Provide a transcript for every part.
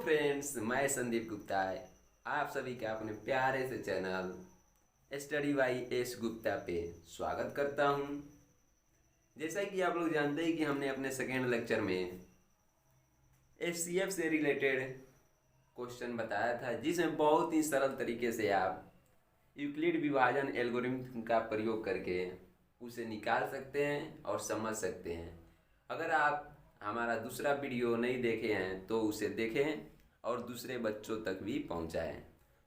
Friends, मैं संदीप गुप्ता है। आप सभी का अपने प्यारे से channel study by S Gupta पे स्वागत करता हूं। जैसा कि आप लोग जानते हैं कि हमने अपने सेकेंड लेक्चर में एचसीएफ से रिलेटेड क्वेश्चन बताया था, जिसमें बहुत ही सरल तरीके से आप यूक्लिड विभाजन एल्गोरिथम का प्रयोग करके उसे निकाल सकते हैं और समझ सकते हैं। अगर आप हमारा दूसरा वीडियो नहीं देखे हैं तो उसे देखें और दूसरे बच्चों तक भी पहुंचाएं।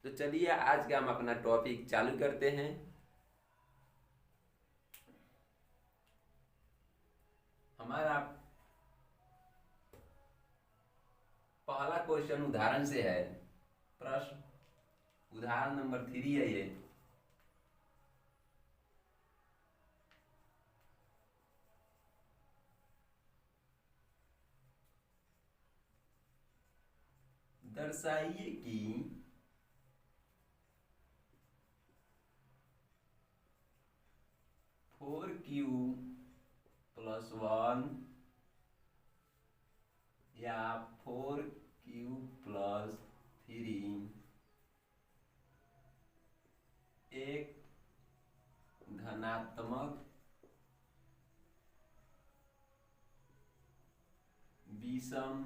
तो चलिए आज का हम अपना टॉपिक चालू करते हैं। हमारा पहला क्वेश्चन उदाहरण से है। प्रश्न उदाहरण नंबर 3 है ये। दर्शाइए कि फोर क्यू प्लस वन या 4Q प्लस 3 एक धनात्मक विषम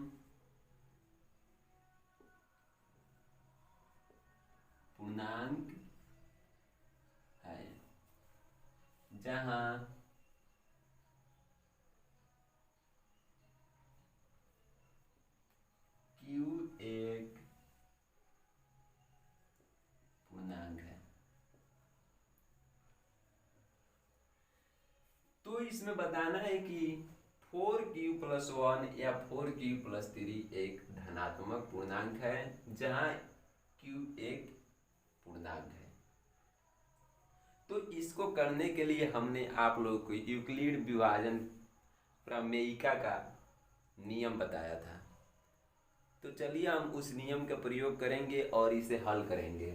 पूर्णांक है, जहां Q एक पूर्णांक है। तो इसमें बताना है कि 4Q प्लस 1 या 4Q प्लस 3 एक धनात्मक पूर्णांक है, जहां Q एक पूर्णांक है। तो इसको करने के लिए हमने आप लोगों को यूक्लिड विभाजन प्रमेयिका का नियम बताया था। तो चलिए हम उस नियम का प्रयोग करेंगे और इसे हल करेंगे।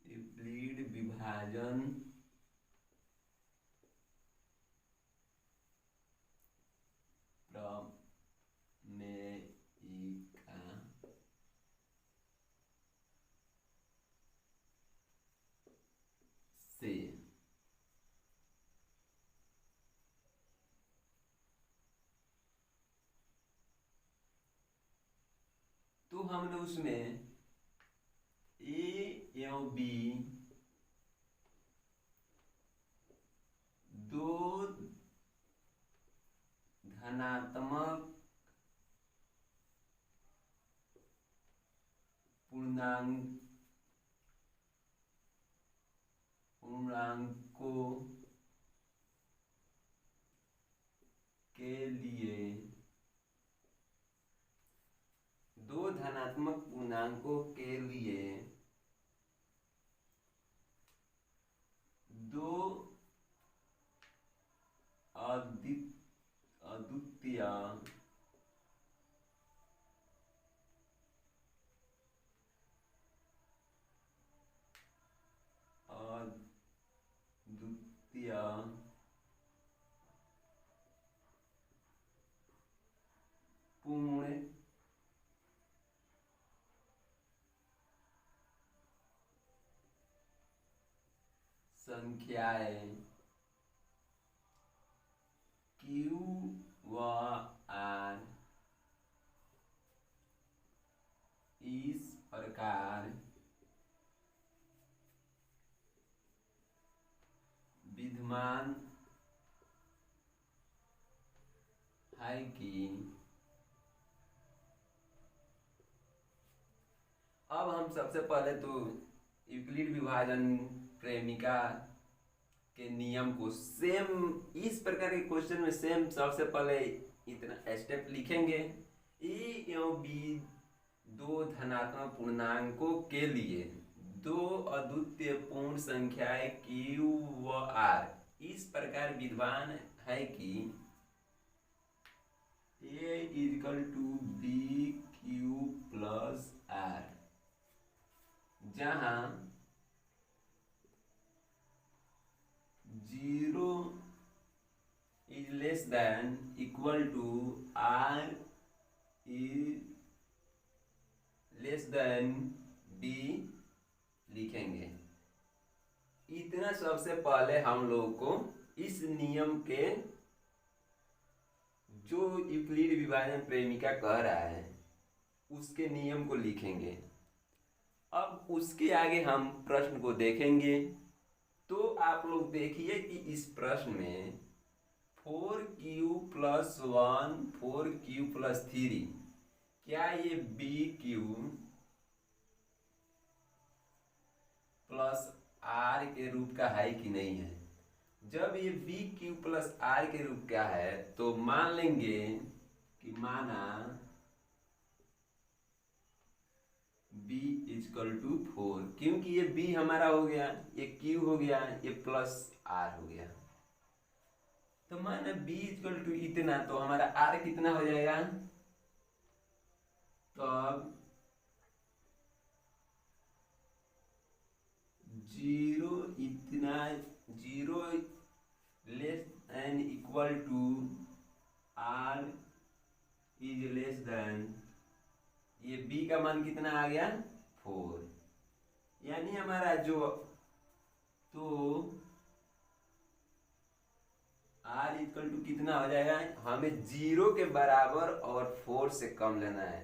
यूक्लिड विभाजन प्रमेयिका से तो हमने उसमें ए एवं बी दो धनात्मक पूर्णांकों के लिए दो धनात्मक पूर्णांकों के लिए दो अद्वितीय पूर्ण संख्याएं Q व R इस प्रकार विद्यमान है कि अब हम सबसे पहले तो यूक्लिड विभाजन प्रेमिका के नियम को सेम इस प्रकार के क्वेश्चन में सेम सबसे पहले इतना स्टेप लिखेंगे। ए एवं बी दो धनात्मक पूर्णांकों के लिए दो अद्वितीय पूर्ण संख्याएं Q व R इस प्रकार विद्यमान है कि a equal to B Q plus r, जहां 0 is less than equal to are is less than b लिखेंगे। इतना सबसे पहले हम लोग को इस नियम के जो यूक्लिड विभाजन प्रेमिका कह रहा है उसके नियम को लिखेंगे। अब उसके आगे हम प्रश्न को देखेंगे। तो आप लोग देखिए कि इस प्रश्न में 4q प्लस 1 4q प्लस 3, क्या ये बी क्यू प्लस आर के रूप का है कि नहीं है। जब ये बी क्यू प्लस आर के रूप का है तो मान लेंगे कि माना b इक्वल टू 4, क्योंकि ये b हमारा हो गया, ये q हो गया, ये प्लस r हो गया। तो माना b इक्वल टू इतना, तो हमारा r कितना हो जाएगा। तो अब 0 इतना 0 less than equal to r is less than, ये b का मान कितना आ गया 4, यानी हमारा जो तो r इक्वल टू कितना हो जाएगा, हमें 0 के बराबर और 4 से कम लेना है।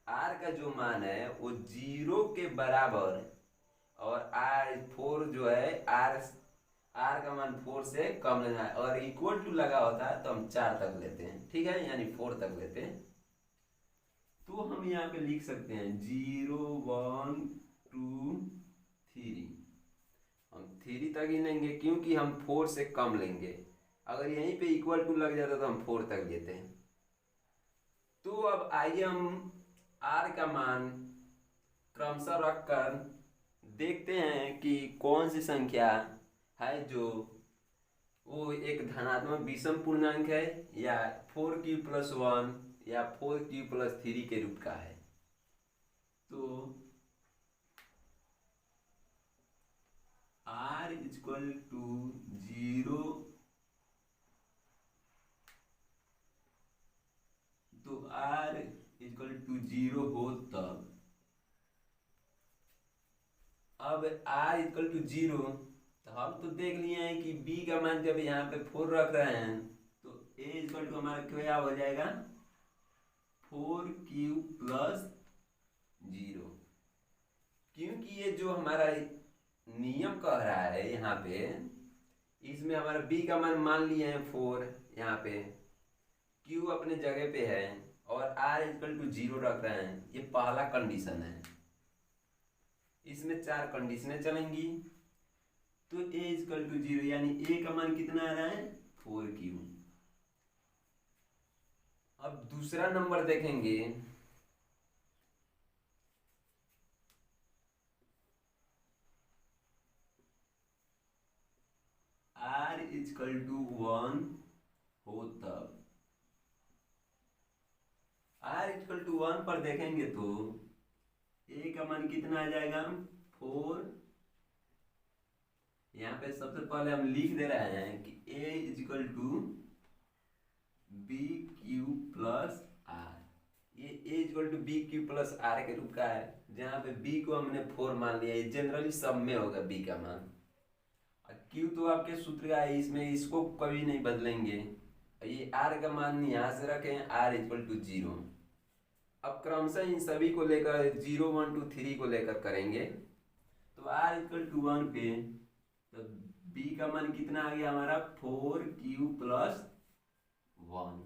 r का जो मान है वो 0 के बराबर और r4 जो है r का मान 4 से कम लेना है, और इक्वल टू लगा होता है तो हम 4 तक लेते हैं, ठीक है, यानी 4 तक लेते हैं। तो हम यहाँ पे लिख सकते हैं 0 1 2 3, हम 3 तक ही लेंगे क्योंकि हम 4 से कम लेंगे। अगर यहीं पे इक्वल टू लग जाता तो हम 4 तक लेते हैं। तो अब आइए हम r का मान क्रमशः रखकर देखते हैं कि कौन सी संख्या है जो वो एक धनात्मक विषम पूर्णांक है या 4q प्लस 1 या 4q प्लस 3 के रूप का है। तो r इक्वल टू 0, तो r इक्वल टू 0 हो तब, अब r इक्वल टू 0, तो हम तो देख लिए हैं कि b का मान जब यहाँ पे 4 रख रहे हैं तो a इक्वल टू हमारा क्या हो जाएगा 4q प्लस 0, क्योंकि ये जो हमारा नियम कह रहा है यहाँ पे, इसमें हमारा b का मान लिए हैं 4, यहाँ पे q अपने जगह पे है और r इक्वल टू 0 रख रहे हैं। ये पहला कंडीशन है, इसमें 4 कंडीशनें चलेंगी। तो a इक्वल टू 0 यानी a का मान कितना आ रहा है 4q। अब दूसरा नंबर देखेंगे, r इक्वल टू 1 हो तब, r इक्वल टू 1 पर देखेंगे तो a का मान कितना आ जाएगा 4। यहाँ पे सबसे पहले हम लिख दे रहे हैं कि a equal to B Q plus R, ये a equal to B Q plus R के रूप का है, जहाँ पे b को हमने 4 मान लिया। ये जनरली सब में होगा b का मान, और q तो आपके सूत्र का है, इसमें इसको कभी नहीं बदलेंगे। ये r का मान यहाँ से रखें r इक्वल टू 0। अब क्रमशः इन सभी को लेकर 0 1 2 3 को लेकर करेंगे। तो r इक्वल टू 1 पे तो b का मान कितना आ गया हमारा 4q प्लस 1,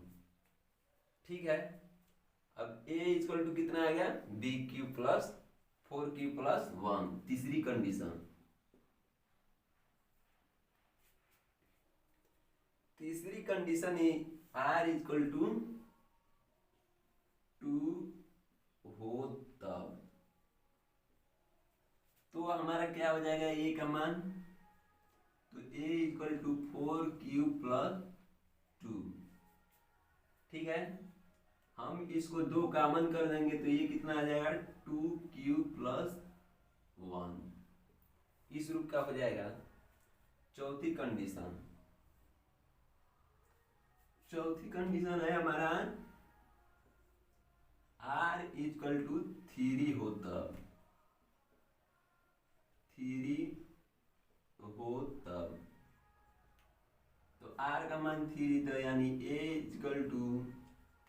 ठीक है। अब a इक्वल टू कितना आ गया bq प्लस 4q प्लस 1, तीसरी कंडीशन। तीसरी कंडीशन है r इक्वल टू 2 हो तब, तो हमारा क्या हो जाएगा a का मान, तो a equal to 4q plus 2, ठीक है। हम इसको 2 कॉमन कर देंगे तो ये कितना आ जाएगा 2q+1। इस रूप का हो जाएगा। चौथी कंडीशन है हमारा r = 3 हो तब, 3 हो तब। तो r का मान 3 तो यानी a =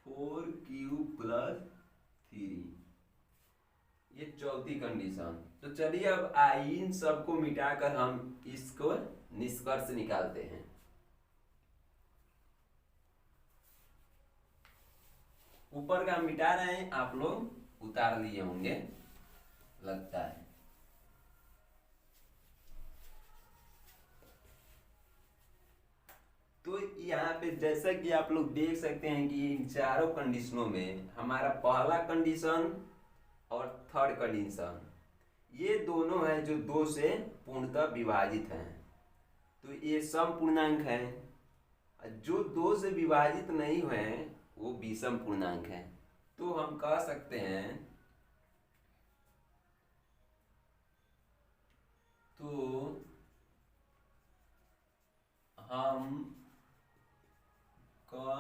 4q+3। ये चौथी कंडीशन। तो चलिए अब इन सबको मिटाकर हम इसको निष्कर्ष निकालते हैं। ऊपर का मिटा रहे हैं, आप लोग उतार लिए होंगे लगता है। तो यहाँ पे जैसा कि आप लोग देख सकते हैं कि इन चारों कंडीशनों में हमारा पहला कंडीशन और थर्ड कंडीशन ये दोनों हैं जो 2 से पूर्णतः विभाजित हैं। तो ये सम पूर्णांक हैं। जो 2 से विभाजित नहीं हुए हैं वो विषम पूर्णांक हैं। तो हम कह सकते हैं, तो हम कह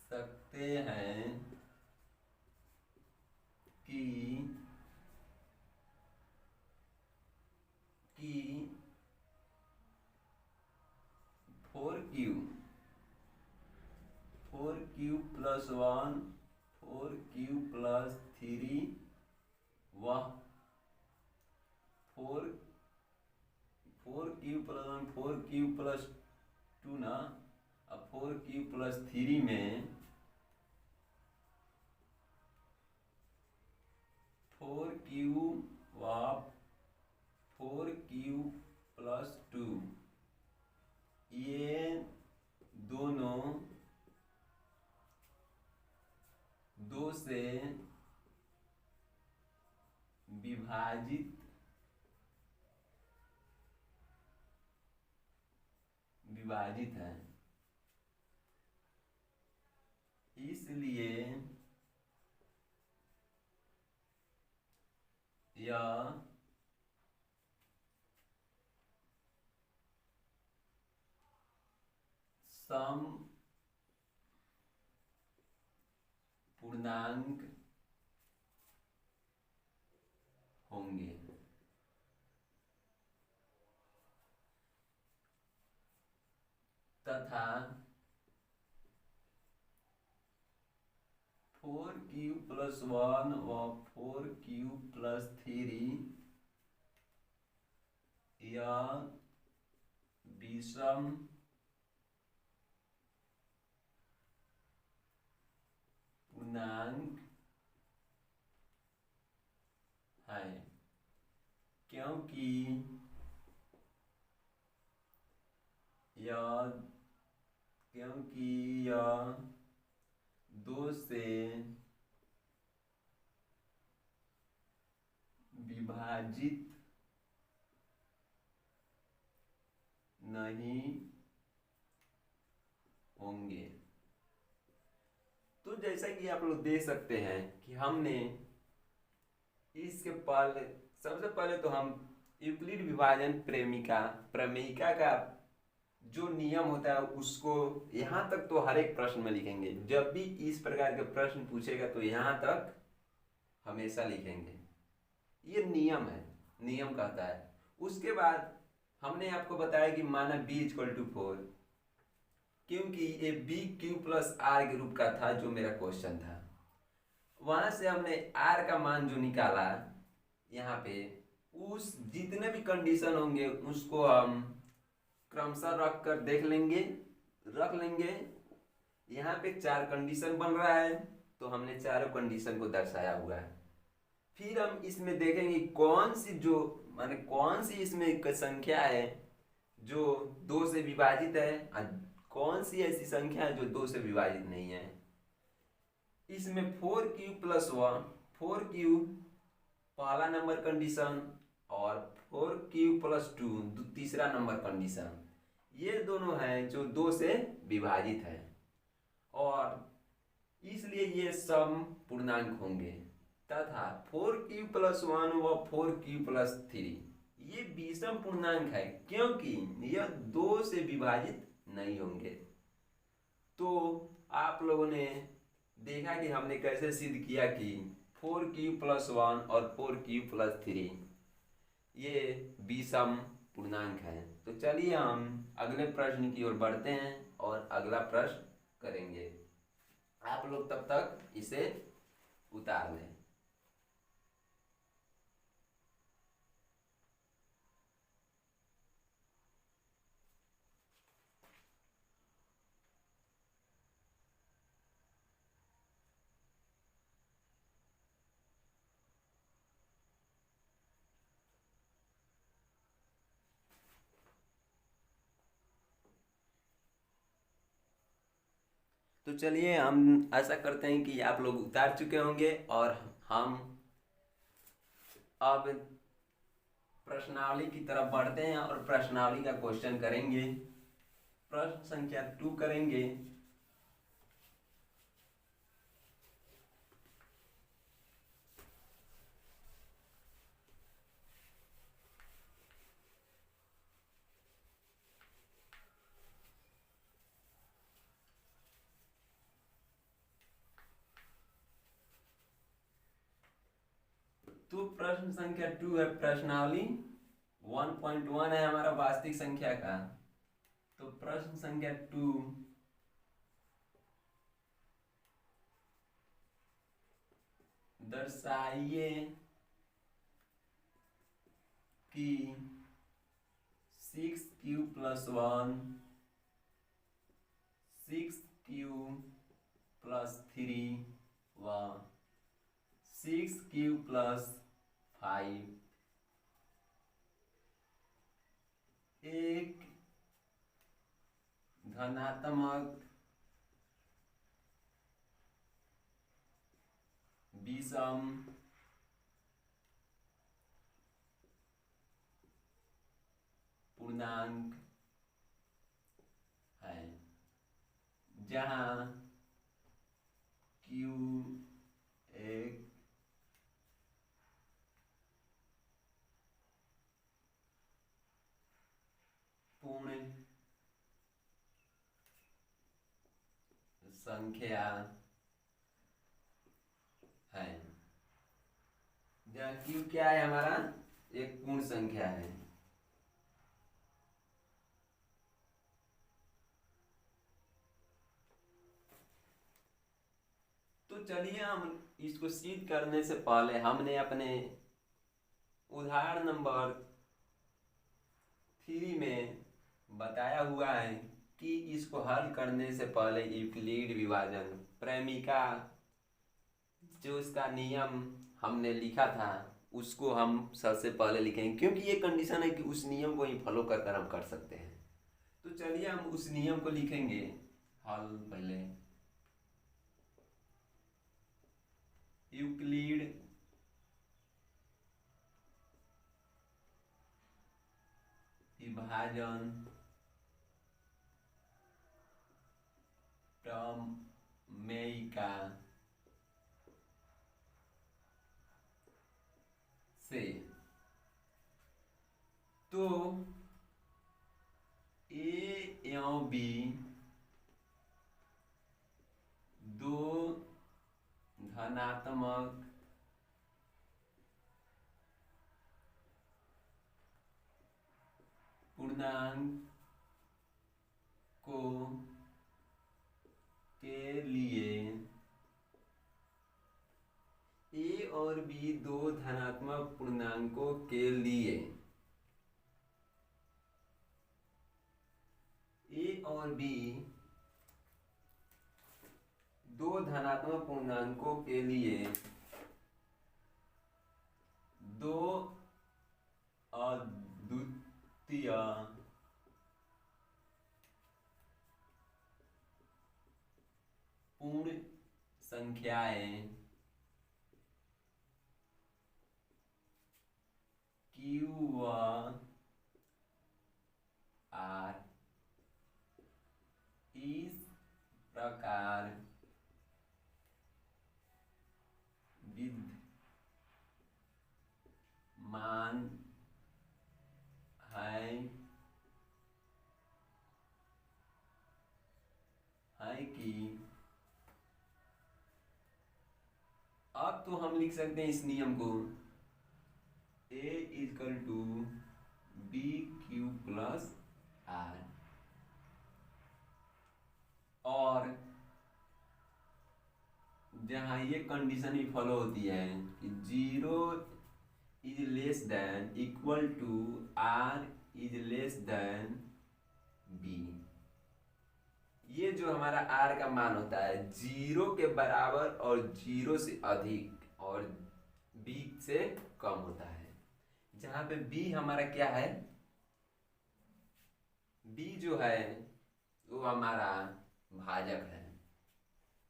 सकते हैं कि 4q+1 4q+3 वह 4q+1 4q+2 ना, अब 4q+3 में 4q+2 ये दोनों 2 से विभाजित है। इसलिए यह सम पूर्णांक होंगे। तथा 4q+1 व 4q+3 यह विषम पूर्णांक है, क्योंकि यह 2 से विभाजित नहीं होंगे। तो जैसा कि आप लोग देख सकते हैं कि हमने इसके पहले सबसे पहले तो हम यूक्लिड विभाजन प्रमेयिका का जो नियम होता है उसको यहाँ तक तो हर एक प्रश्न में लिखेंगे। जब भी इस प्रकार के प्रश्न पूछेगा तो यहाँ तक हमेशा लिखेंगे। ये नियम है, नियम कहता है। उसके बाद हमने आपको बताया कि माना b = 4, क्योंकि ये bq+r के रूप का था जो मेरा क्वेश्चन था। वहां से हमने r का मान जो निकाला, यहाँ पे उस जितने भी कंडीशन होंगे उसको हम क्रमशः रख कर रख लेंगे। यहाँ पे 4 कंडीशन बन रहा है तो हमने चारों कंडीशन को दर्शाया हुआ है। फिर हम इसमें देखेंगे कौन सी इसमें एक संख्या है जो 2 से विभाजित है और कौन सी ऐसी संख्या है जो 2 से विभाजित नहीं है। इसमें 4q+1 4q पहला नंबर कंडीशन और 4q+2 तीसरा नंबर कंडीशन, ये दोनों हैं जो 2 से विभाजित है और इसलिए ये सम पूर्णांक होंगे तथा 4q+1 व 4q+3 ये विषम पूर्णांक है क्योंकि यह 2 से विभाजित नहीं होंगे। तो आप लोगों ने देखा कि हमने कैसे सिद्ध किया कि 4q+1 और 4q+3 ये विषम पूर्णांक है। तो चलिए हम अगले प्रश्न की ओर बढ़ते हैं और अगला प्रश्न करेंगे। आप लोग तब तक इसे उतार लें। तो चलिए हम ऐसा करते हैं कि आप लोग उतार चुके होंगे और हम अब प्रश्नावली की तरफ बढ़ते हैं और प्रश्नावली का क्वेश्चन करेंगे। प्रश्न संख्या 2 करेंगे। तो प्रश्न संख्या 2 है प्रश्नावली 1.1 है हमारा वास्तविक संख्या का। तो प्रश्न संख्या 2, दर्शाइए कि 6q+1 6q+3 व 6q+5 एक धनात्मक विषम पूर्णांक है जहां q एक पूर्ण संख्या है। जहाँ q क्या है हमारा एक पूर्ण संख्या है। तो चलिए हम इसको सिद्ध करने से पहले हमने अपने उदाहरण नंबर 3 में बताया हुआ है कि इसको हल करने से पहले यूक्लिड विभाजन प्रेमिका जो इसका नियम हमने लिखा था उसको हम सबसे पहले लिखेंगे क्योंकि ये कंडीशन है कि उस नियम को ही फॉलो कर हम कर सकते हैं। तो चलिए हम उस नियम को लिखेंगे हल पहले। यूक्लिड विभाजन प्रमेयिका से तो ए एवं बी दो धनात्मक पूर्णांक को के लिए ए और बी दो धनात्मक पूर्णांकों के लिए ए और बी दो धनात्मक पूर्णांकों के लिए दो अद्वितीय पूर्ण संख्याएं Q व R प्रकार विद्यमान है कि अब तो हम लिख सकते हैं इस नियम को A equal to B Q plus R, और जहां ये कंडीशन भी फॉलो होती है कि 0 is less than equal to are is less than B. ये जो हमारा आर का मान होता है 0 के बराबर और 0 से अधिक और बी से कम होता है। जहां पे बी हमारा क्या है, बी जो है वो हमारा भाजक है।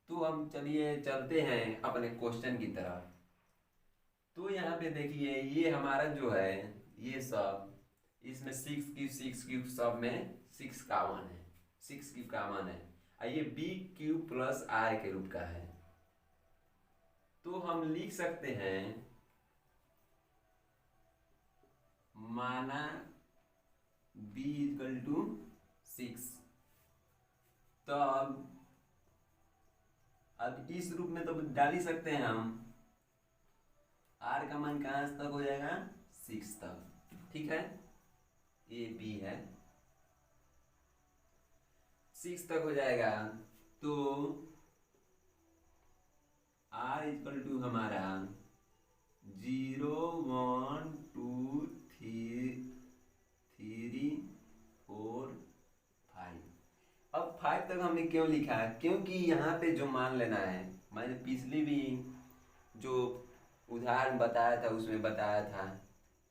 तो हम चलिए चलते हैं अपने क्वेश्चन की तरफ। तो यहाँ पे देखिए ये हमारा जो है ये सब इसमें 6 क्यूब सब में 6 कॉमन है, 6 क्यूब कॉमन है और ये बी क्यूब प्लस आर के रूप का है। तो हम लिख सकते हैं माना b इक्वल टू 6, तब अब इस रूप में तो डाल ही सकते हैं हम। r का मान कहाँ तक हो जाएगा 6 तक, ठीक है। ये b है 6 तक हो जाएगा। तो r इक्वल टू हमारा 0 1 2 3 4 5। अब 5 तक हमने क्यों लिखा है, क्योंकि यहाँ पे जो मान लेना है, मैंने पिछली भी जो उदाहरण बताया था उसमें बताया था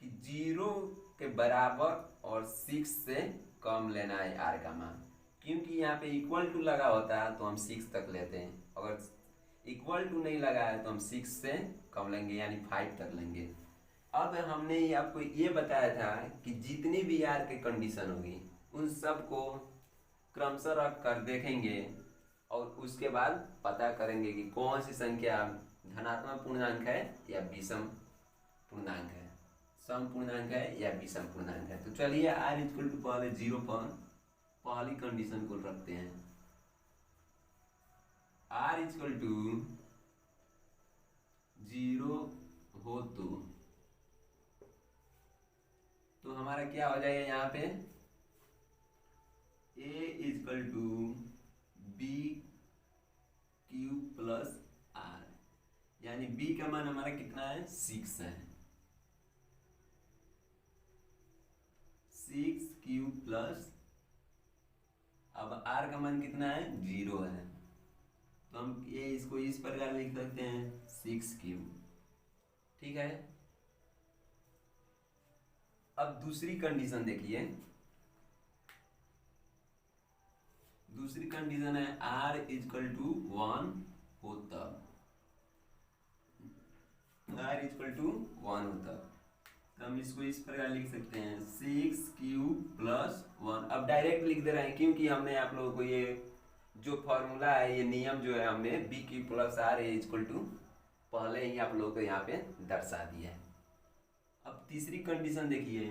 कि 0 के बराबर और 6 से कम लेना है r का मान। क्योंकि यहाँ पे इक्वल टू लगा होता है तो हम 6 तक लेते हैं, अगर इक्वल टू नहीं लगा है तो हम 6 से कम लेंगे यानी 5 तक लेंगे। अब हमने आपको ये बताया था कि जितनी भी r के कंडीशन होगी उन सब को क्रमशः रख कर देखेंगे और उसके बाद पता करेंगे कि कौन सी संख्या धनात्मक पूर्णांक है या विषम पूर्णांक है, सम पूर्णांक है या विषम पूर्णांक है। तो चलिए r इक्वल टू पहले 0 पर पहली कंडीशन को रखते हैं। r इक्वल टू 0 हो तो हमारा क्या हो जाएगा यहाँ पे a equal to B Q plus R, यानी b का मान हमारा कितना है 6 है, 6 क्यू प्लस, अब r का मान कितना है 0 है, तो हम ये इसको इस प्रकार लिख सकते हैं 6 क्यूब, ठीक है। अब दूसरी कंडीशन देखिए, दूसरी कंडीशन है r इक्वल टू 1 हो तब, r इक्वल टू 1 हो तब, तो हम इसको इस प्रकार लिख सकते हैं 6 क्यूब प्लस 1। अब डायरेक्ट लिख दे रहे हैं क्योंकि हमने आप लोगों को ये जो फॉर्मूला है, ये नियम जो है हमने B Q plus R equal to पहले ही आप लोगों को यहाँ पे दर्शा दिया है। अब तीसरी कंडीशन देखिए,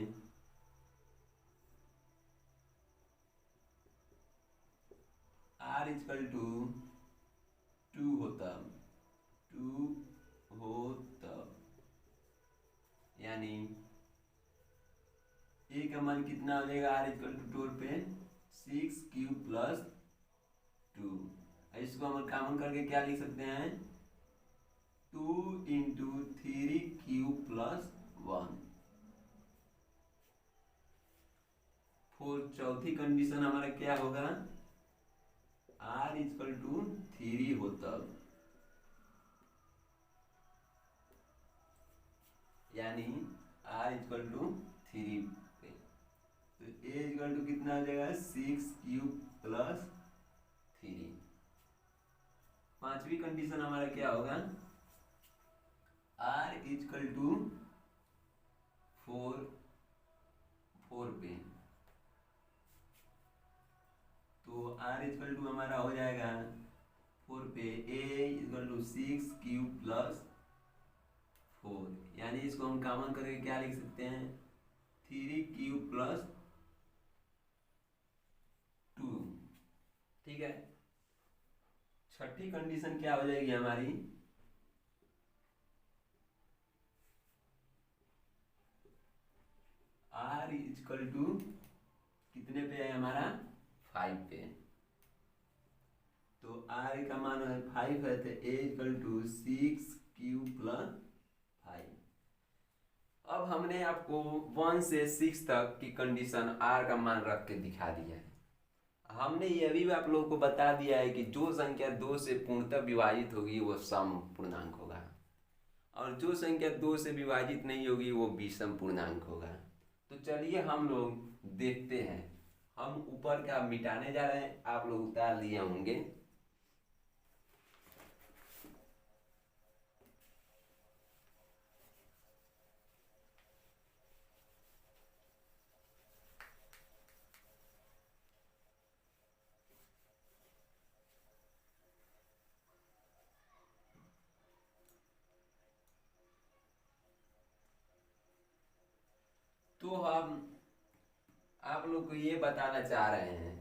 r इक्वल टू 2 होता, 2 हो तब, यानी a का मान कितना हो जाएगा r इक्वल टू 2 पे 6 क्यू प्लस 2। इसको हम कॉमन करके क्या लिख सकते हैं 2 इंटू 3 क्यू प्लस 1। चौथी कंडीशन हमारा क्या होगा r इक्वल टू 3 हो तब, यानी r इक्वल टू 3 पे, तो a इक्वल टू कितना आ जाएगा 6 क्यूब प्लस 3। पांचवी कंडीशन हमारा क्या होगा r इक्वल टू 4 पे, तो r इक्वल टू हमारा हो जाएगा पे a = 6 क्यूब + 4, यानी इसको हम कॉमन करके क्या लिख सकते हैं 3 क्यूब + 2। ठीक है, छठी कंडीशन क्या हो जाएगी हमारी, r = कितने पे है हमारा 5 पे, तो r का मान है 5 है, तो a = 6 क्यूब + 5। अब हमने आपको 1 से 6 तक की कंडीशन r का मान रख के दिखा दिया है। हमने यह भी आप लोगों को बता दिया है कि जो संख्या 2 से पूर्णतः विभाजित होगी वो सम पूर्णांक होगा, और जो संख्या 2 से विभाजित नहीं होगी वो विषम पूर्णांक होगा। तो चलिए हम लोग देखते हैं, हम ऊपर का मिटाने जा रहे हैं, आप लोग उतार लिए होंगे। तो हम आप लोग को ये बताना चाह रहे हैं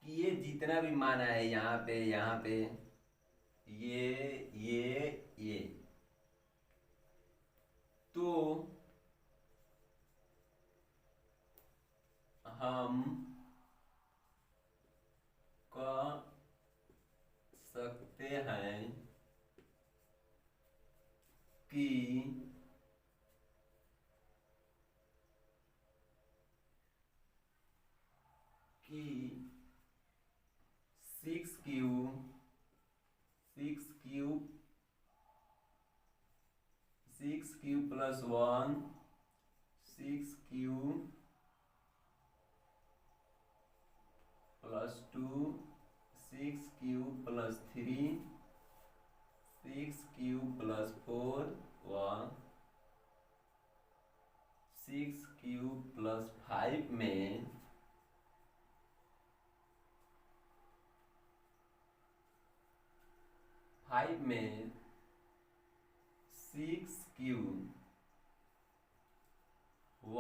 कि ये जितना भी माना है यहाँ पे ये तो हम कह सकते हैं कि कि 6 cube + 1 6 cube + 2 6 cube + 3 6 cube + 4 1 6 cube + 5 में 6 क्यूब व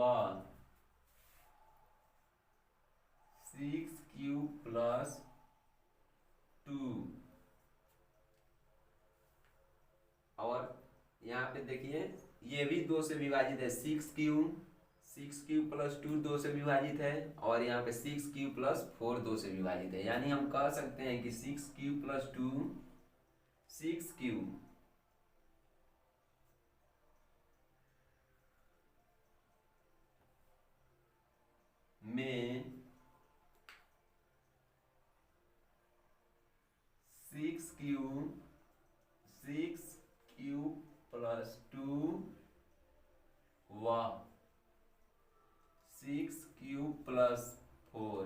6 क्यूब + 2, और यहाँ पे देखिए ये भी 2 से विभाजित है, 6 क्यूब + 2 2 से विभाजित है, और यहाँ पे 6 क्यूब + 4 2 से विभाजित है। यानी हम कह सकते हैं कि 6 क्यूब + 2 6 क्यूब में 6 क्यूब + 2 व 6 क्यूब + 4,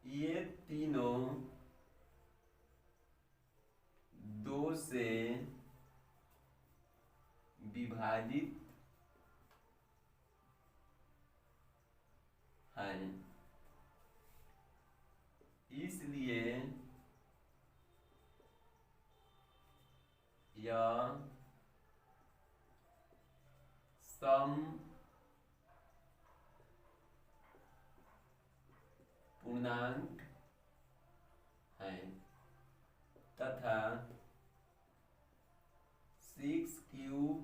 ये तीनों 2 से विभाजित हैं, इसलिए यह सम पूर्णांक है तथा 6 क्यूब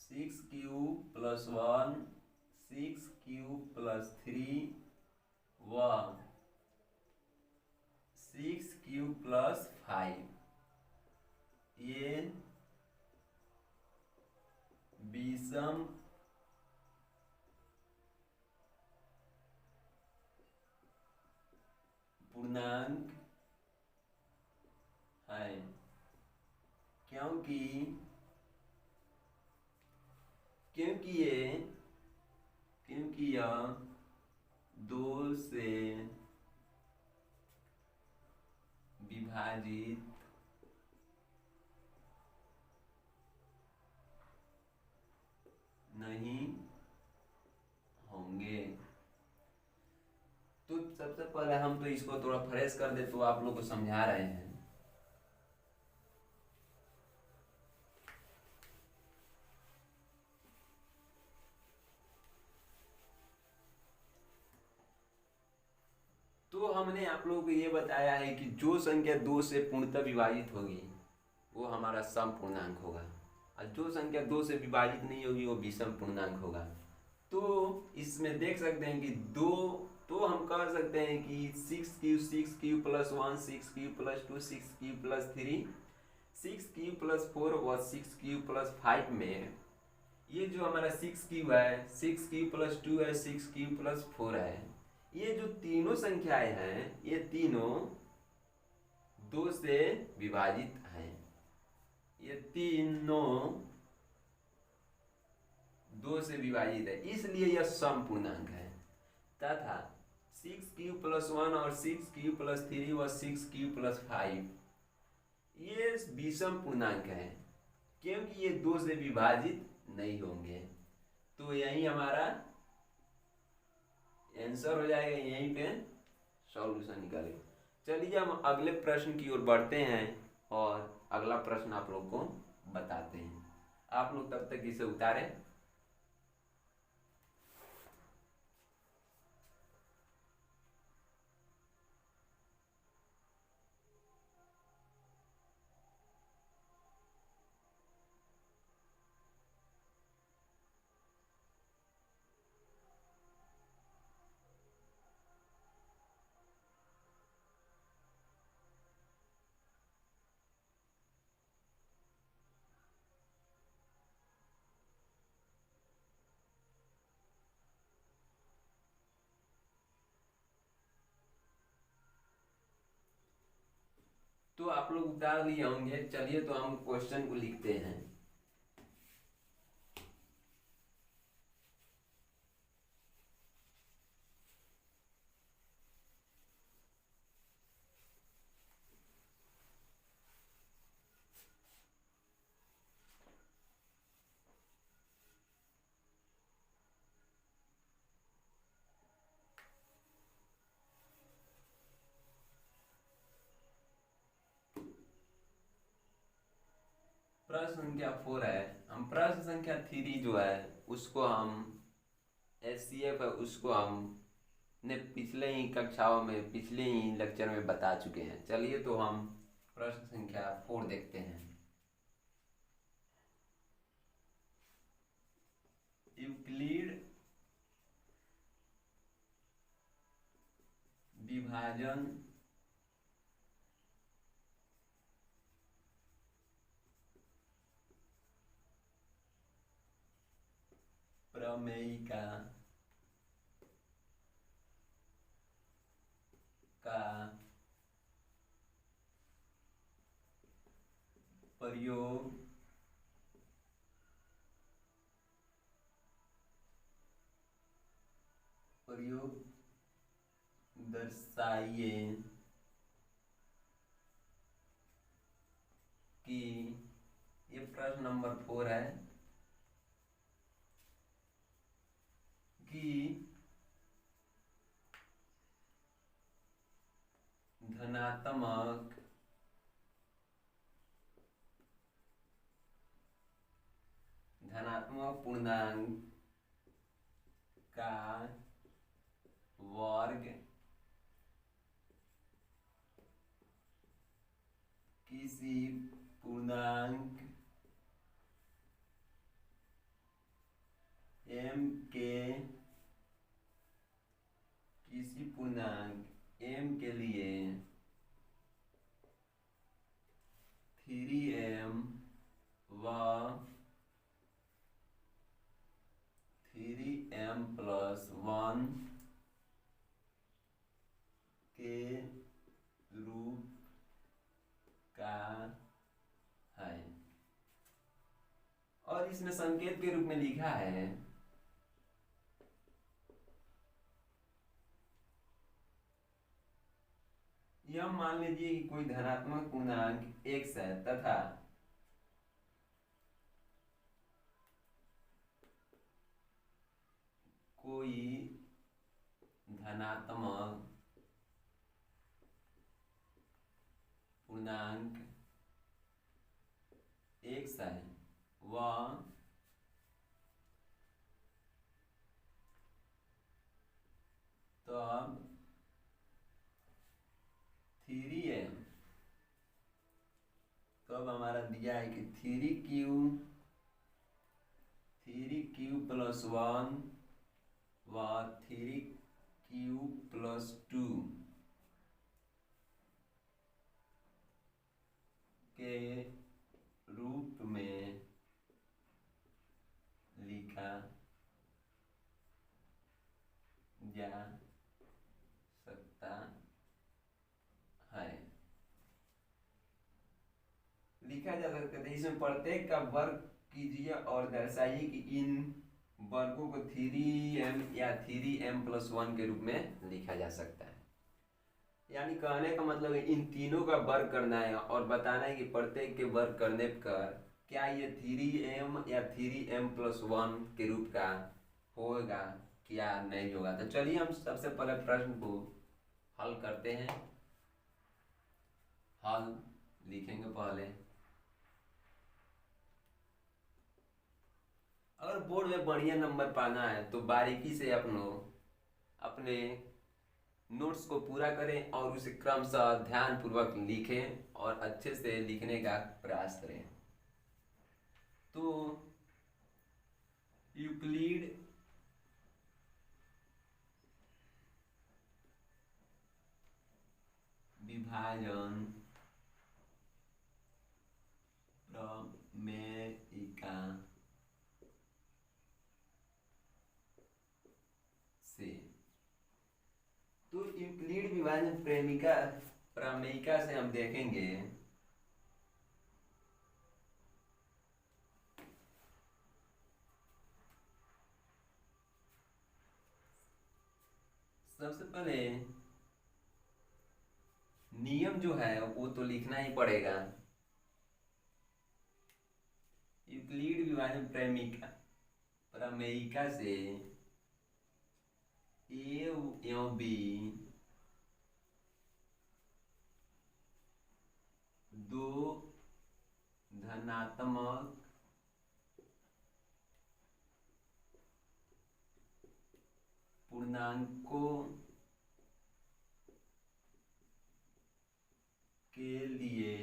+ 1 6 क्यूब + 3 व 6 क्यूब + 5 ये विषम पूर्णांक है, क्योंकि यह 2 से विभाजित नहीं होंगे। तो पहले हम तो इसको थोड़ा फ्रेश कर दे तो आप लोग को समझा रहे हैं। तो हमने आप लोगों को ये बताया है कि जो संख्या 2 से पूर्णतः विभाजित होगी वो हमारा सम पूर्णांक होगा, और जो संख्या 2 से विभाजित नहीं होगी वो विषम पूर्णांक होगा। तो इसमें देख सकते हैं कि दो, तो हम कह सकते हैं कि 6 प्लस 1 6 प्लस 2 6 प्लस 3 6 प्लस 4 और 6 प्लस 5 में ये जो हमारा 6 है, 6 प्लस 2 है, 6 प्लस 4 है, ये जो तीनों संख्याएं हैं ये तीनों 2 से विभाजित हैं। ये तीनों 2 से विभाजित है, इसलिए यह सम पूर्णांक है। तथा 6 प्लस 1 और 6 प्लस 3 और 6 प्लस 5 ये विषम पूर्णांक है, क्योंकि ये 2 से विभाजित नहीं होंगे। तो यही हमारा आंसर हो जाएगा, यहीं पे सॉल्यूशन निकालेगा। चलिए हम अगले प्रश्न की ओर बढ़ते हैं और अगला प्रश्न आप लोग को बताते हैं। आप लोग तब तक इसे उतारें। तो आप लोग उतार लिए होंगे। चलिए तो हम क्वेश्चन को लिखते हैं। प्रश्न संख्या 4 है। हम प्रश्न संख्या 3 जो है उसको हम एचसीएफ है उसको हम ने पिछले ही कक्षाओं में, पिछले ही लेक्चर में बता चुके हैं। चलिए तो हम प्रश्न संख्या 4 देखते हैं। यूक्लिड विभाजन प्रमेय का प्रयोग दर्शाइए कि, ये प्रश्न नंबर 4 है, कि धनात्मक पूर्णांक का वर्ग किसी पूर्णांक m के लिए 3m व 3m प्लस 1 के रूप का है। और इसमें संकेत के रूप में लिखा है यह मान लीजिए कि कोई धनात्मक पूर्णांक x है तथा कोई धनात्मक पूर्णांक x है वह तब 3m, तो अब हमारा दिया है कि 3q प्लस 1 व 3q प्लस 2 के रूप में लिखा जा सकता है। लिखा जा सकता है, इसमें प्रत्येक का वर्ग कीजिए और दर्शाइए कि इन वर्गों को 3m या 3m प्लस 1 के रूप में लिखा जा सकता है। यानी कहने का मतलब है इन तीनों का वर्ग करना है और बताना है कि प्रत्येक के वर्ग करने पर क्या ये 3m या 3m प्लस 1 के रूप का होगा क्या नहीं होगा। तो चलिए हम सबसे पहले प्रश्न को हल करते हैं। हल लिखेंगे पहले। अगर बोर्ड में बढ़िया नंबर पाना है तो बारीकी से अपने नोट्स को पूरा करें और उसे क्रमशः ध्यानपूर्वक लिखें और अच्छे से लिखने का प्रयास करें। तो यूक्लिड विभाजन प्रमेयिका से, तो यूक्लिड विभाजन प्रमेयिका से हम देखेंगे सबसे पहले नियम जो है वो तो लिखना ही पड़ेगा। यूक्लिड विभाजन प्रमेयिका से ए एवं बी दो धनात्मक पूर्णांकों के लिए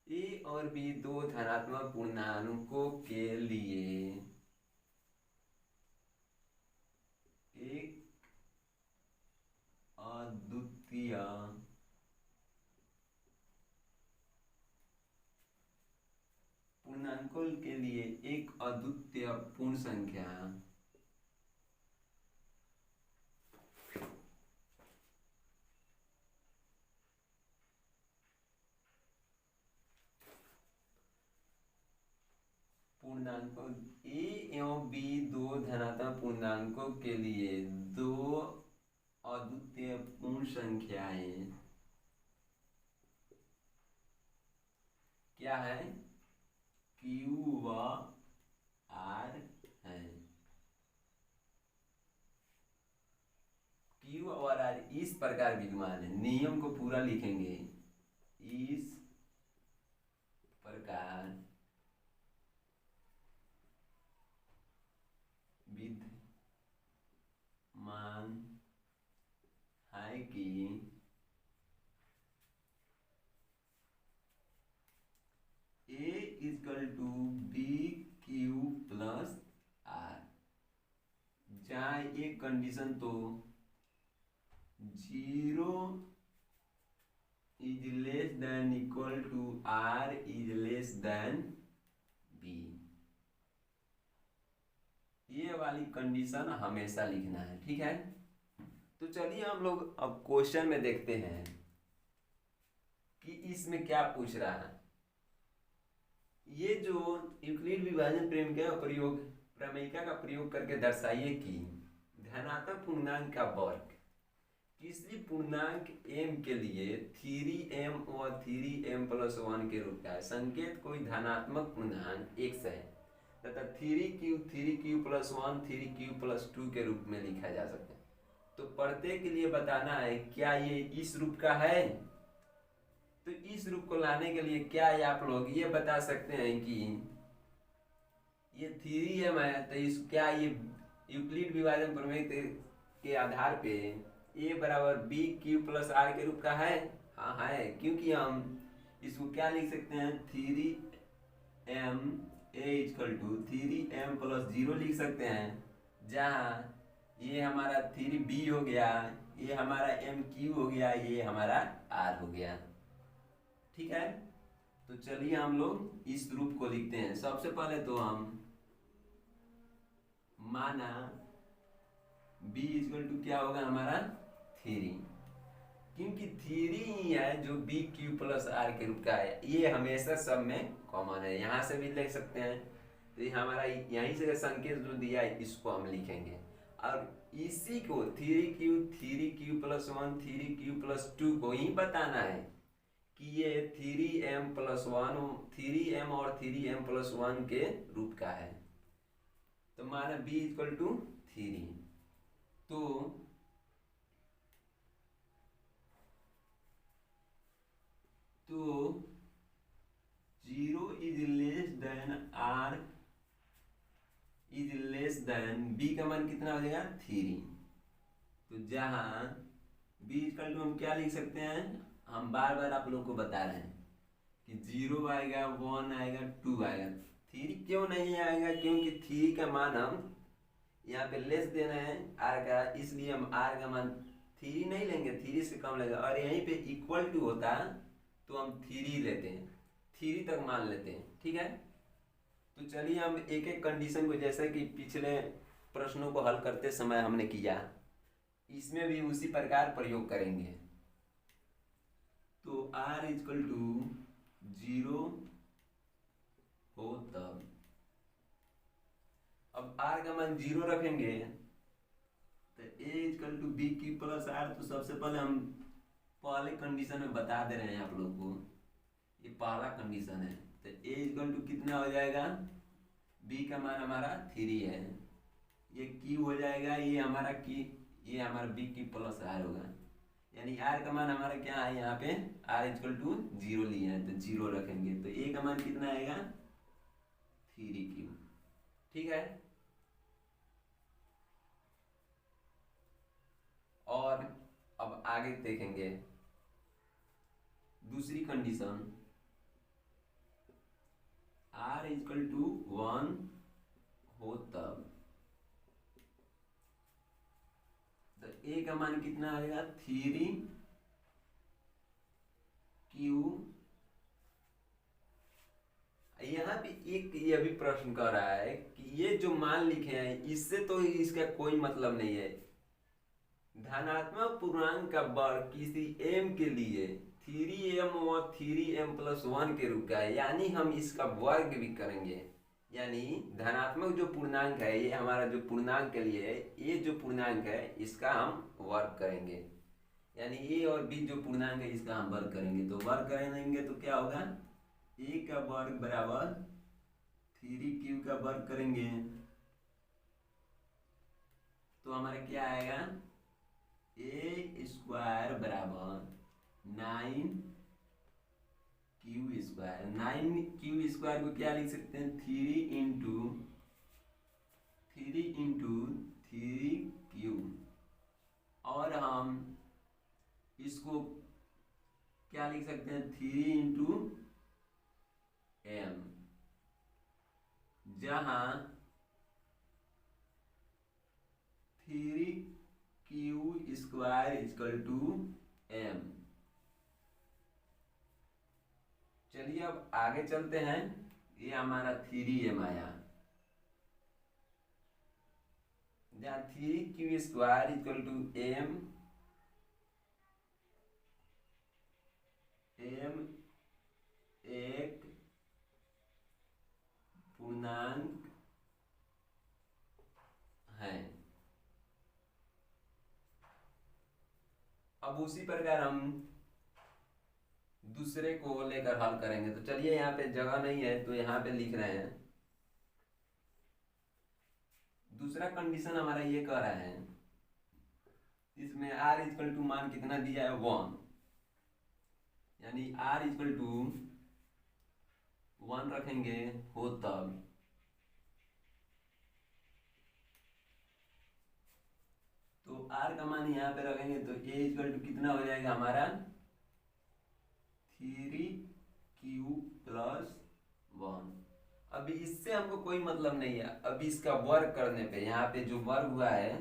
ए और बी दो धनात्मक पूर्णांकों के लिए एक अद्वितीय पूर्णांकों के लिए एक अद्वितीय पूर्ण संख्या पूर्णांकों ए एवं बी दो धनात्मक पूर्णांकों के लिए दो अद्वितीय पूर्ण संख्याएं क्या है Q व R है। Q और R इस प्रकार विद्यमान है। नियम को पूरा लिखेंगे। इस प्रकार विद्यमान है कि A equal to BQ plus R, जहाँ एक कंडीशन तो 0 is less than equal to R is less than B, ये वाली कंडीशन हमेशा लिखना है। ठीक है, तो चलिए हम लोग अब क्वेश्चन में देखते हैं कि इसमें क्या पूछ रहा है। ये जो यूक्लिड विभाजन प्रमेयिका का प्रयोग करके दर्शाइए कि धनात्मक पूर्णांक का वर्ग किसी पूर्णांक m के लिए 3m और 3m प्लस 1 के रूप का है। संकेत कोई धनात्मक पूर्णांक x है तथा 3q प्लस 1 3q प्लस 2 के रूप में लिखा जा सकता है। तो प्रत्येक के लिए बताना है क्या ये इस रूप का है। तो इस रूप को लाने के लिए क्या है, आप लोग ये बता सकते हैं कि ये 3m है, तो इस क्या ये यूक्लिड विभाजन प्रमेय के आधार पे a बराबर बी क्यू प्लस आर के रूप का है। हाँ है, क्योंकि हम इसको क्या लिख सकते हैं, 3m a equal to 3m plus 0 लिख सकते हैं, जहाँ ये हमारा 3b हो गया, ये हमारा mq हो गया, ये हमारा r हो गया। ठीक है, तो चलिए हम लोग इस रूप को लिखते हैं। सबसे पहले तो हम माना b इक्वल टू क्या होगा हमारा 3, क्योंकि 3 ही है जो बी क्यू प्लस आर के रूप का है, ये हमेशा सब में कॉमन है, यहाँ से भी लिख सकते हैं। तो ये हमारा यहीं से संकेत जो दिया है इसको हम लिखेंगे, और इसी को 3q प्लस 1 3q प्लस 2 को ही बताना है कि ये 3m प्लस 1 3m और 3m प्लस 1 के रूप का है। तो माना b इक्वल टू 3, तो तो 0 is less then r is less than b का मान कितना हो जाएगा 3। तो जहां b इक्वल टू हम क्या लिख सकते हैं, हम बार बार आप लोग को बता रहे हैं कि 0 आएगा, 1 आएगा, 2 आएगा। 3 क्यों नहीं आएगा, क्योंकि 3 का मान हम यहाँ पे लेस देना है r का, इसलिए हम r का मान 3 नहीं लेंगे, 3 से कम लेगा। और यहीं पे इक्वल टू होता तो हम 3 लेते हैं, 3 तक मान लेते हैं। ठीक है, तो चलिए हम एक एक कंडीशन को, जैसे कि पिछले प्रश्नों को हल करते समय हमने किया, इसमें भी उसी प्रकार प्रयोग करेंगे। तो r इक्वल टू 0 हो तब, अब r का मान 0 रखेंगे तो a equal to B Q plus R. तो सबसे पहले हम पहले कंडीशन में बता दे रहे हैं आप लोग को, ये पहला कंडीशन है। तो a इक्वल टू कितना हो जाएगा, b का मान हमारा 3 है, ये q हो जाएगा, ये हमारा q, ये हमारा b क्यू प्लस आर होगा, यानी r का मान हमारा क्या है, यहाँ पे r इक्वल टू 0 लिए हैं तो 0 रखेंगे। तो a का मान कितना आएगा 3q। ठीक है, और अब आगे देखेंगे दूसरी कंडीशन, r इक्वल टू 1 हो तब, तो a का मान कितना आएगा 3q। यहाँ पे एक ये भी प्रश्न कर रहा है कि ये जो मान लिखे हैं इससे तो इसका कोई मतलब नहीं है। धनात्मक पूर्णांक का वर्ग किसी m के लिए 3m और 3m प्लस 1 के रूप का है, यानी हम इसका वर्ग भी करेंगे। यानी धनात्मक जो पूर्णांक है, ये हमारा जो पूर्णांक के लिए है, ये जो पूर्णांक है इसका हम वर्ग करेंगे, यानी a और b जो पूर्णांक है इसका हम वर्ग करेंगे। तो वर्ग करेंगे तो क्या होगा, a का वर्ग बराबर 3q का वर्ग करेंगे तो हमारा क्या आएगा, a स्क्वायर बराबर 9q स्क्वायर। 9q स्क्वायर को क्या लिख सकते हैं, 3 इंटू 3q, और हम इसको क्या लिख सकते हैं, 3 इंटू m, जहां 3q square equal to m। चलिए अब आगे चलते हैं, ये हमारा 3m आया, जहाँ 3q square equal to m एक पूर्णांक है। अब उसी प्रकार हम दूसरे को लेकर हल करेंगे। तो चलिए, यहाँ पे जगह नहीं है तो यहाँ पे लिख रहे हैं। दूसरा कंडीशन हमारा ये कह रहा है इसमें r इक्वल टू मान कितना दिया है 1, यानी r इक्वल टू 1 रखेंगे हो तब तो r का मान यहाँ पे रखेंगे तो a इक्वल टू कितना हो जाएगा हमारा 3q प्लस 1। अभी इससे हमको कोई मतलब नहीं है, अभी इसका वर्ग करने पे यहाँ पे जो वर्ग हुआ है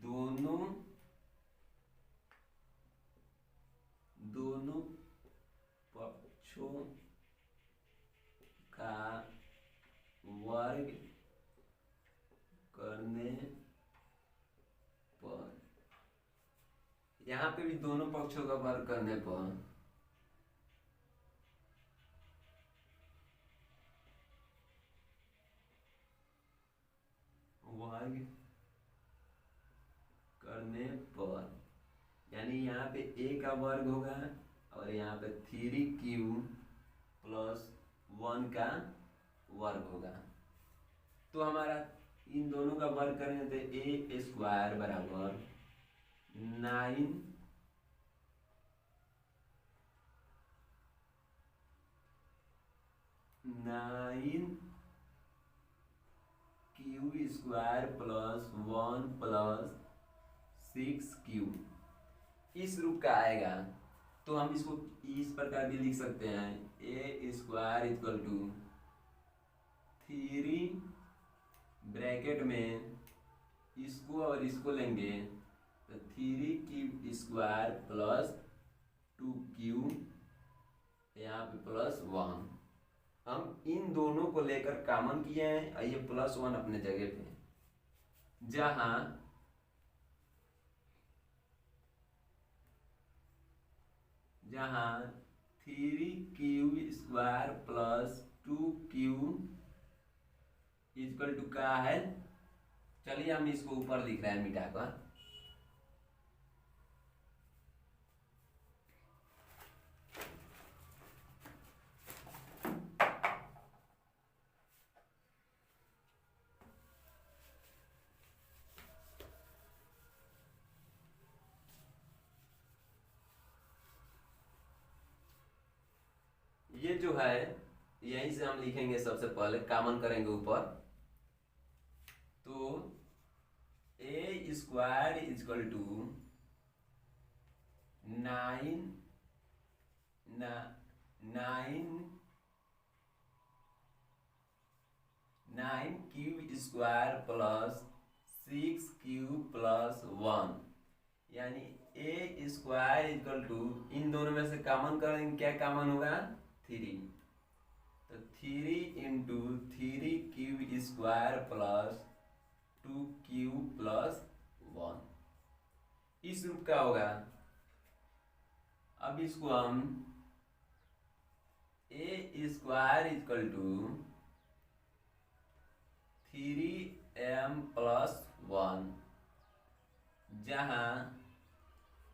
दोनों दोनों पक्षों का वर्ग करने पर, यहाँ पे भी दोनों पक्षों का वर्ग करने पर वर्ग करने पर, यानी यहाँ पे a का वर्ग होगा और यहाँ पे 3q प्लस 1 का वर्ग होगा। तो हमारा इन दोनों का वर्ग करेंगे तो a स्क्वायर बराबर 9q square plus 1 plus 6q इस रूप का आएगा। तो हम इसको इस प्रकार भी लिख सकते हैं a square equal to 3 bracket में इसको और इसको लेंगे तो 3q स्क्वायर प्लस 2q यहाँ पे प्लस 1। हम इन दोनों को लेकर कॉमन किए हैं और ये प्लस 1 अपने जगह पे, जहाँ 3q square plus 2q equal to क्या है, चलिए हम इसको ऊपर लिख रहे हैं मिटाकर। ये जो है यहीं से हम लिखेंगे, सबसे पहले कॉमन करेंगे ऊपर तो a square equal to 9q square plus 6q plus 1, यानी a स्क्वायर इक्वल टू इन दोनों में से कॉमन करेंगे, क्या कॉमन होगा 3, तो 3 into 3q square plus 2q plus 1 इस रूप का होगा। अब इसको हम a square equal to 3m plus 1, जहाँ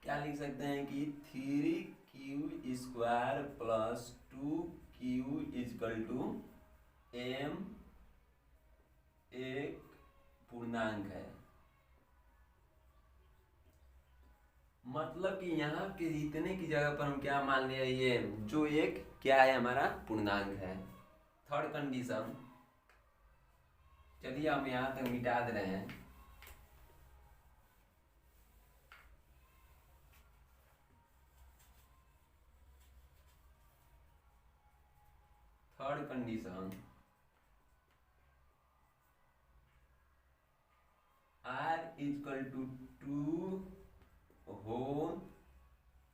क्या लिख सकते हैं कि 3q square plus 2q equal to m एक पूर्णांक है। मतलब कि यहाँ के इतने की जगह पर हम क्या मान लिया, ये जो एक क्या है हमारा पूर्णांक है। थर्ड कंडीशन, चलिए हम यहाँ तक मिटा दे रहे हैं। Third condition, r equal to 2 हो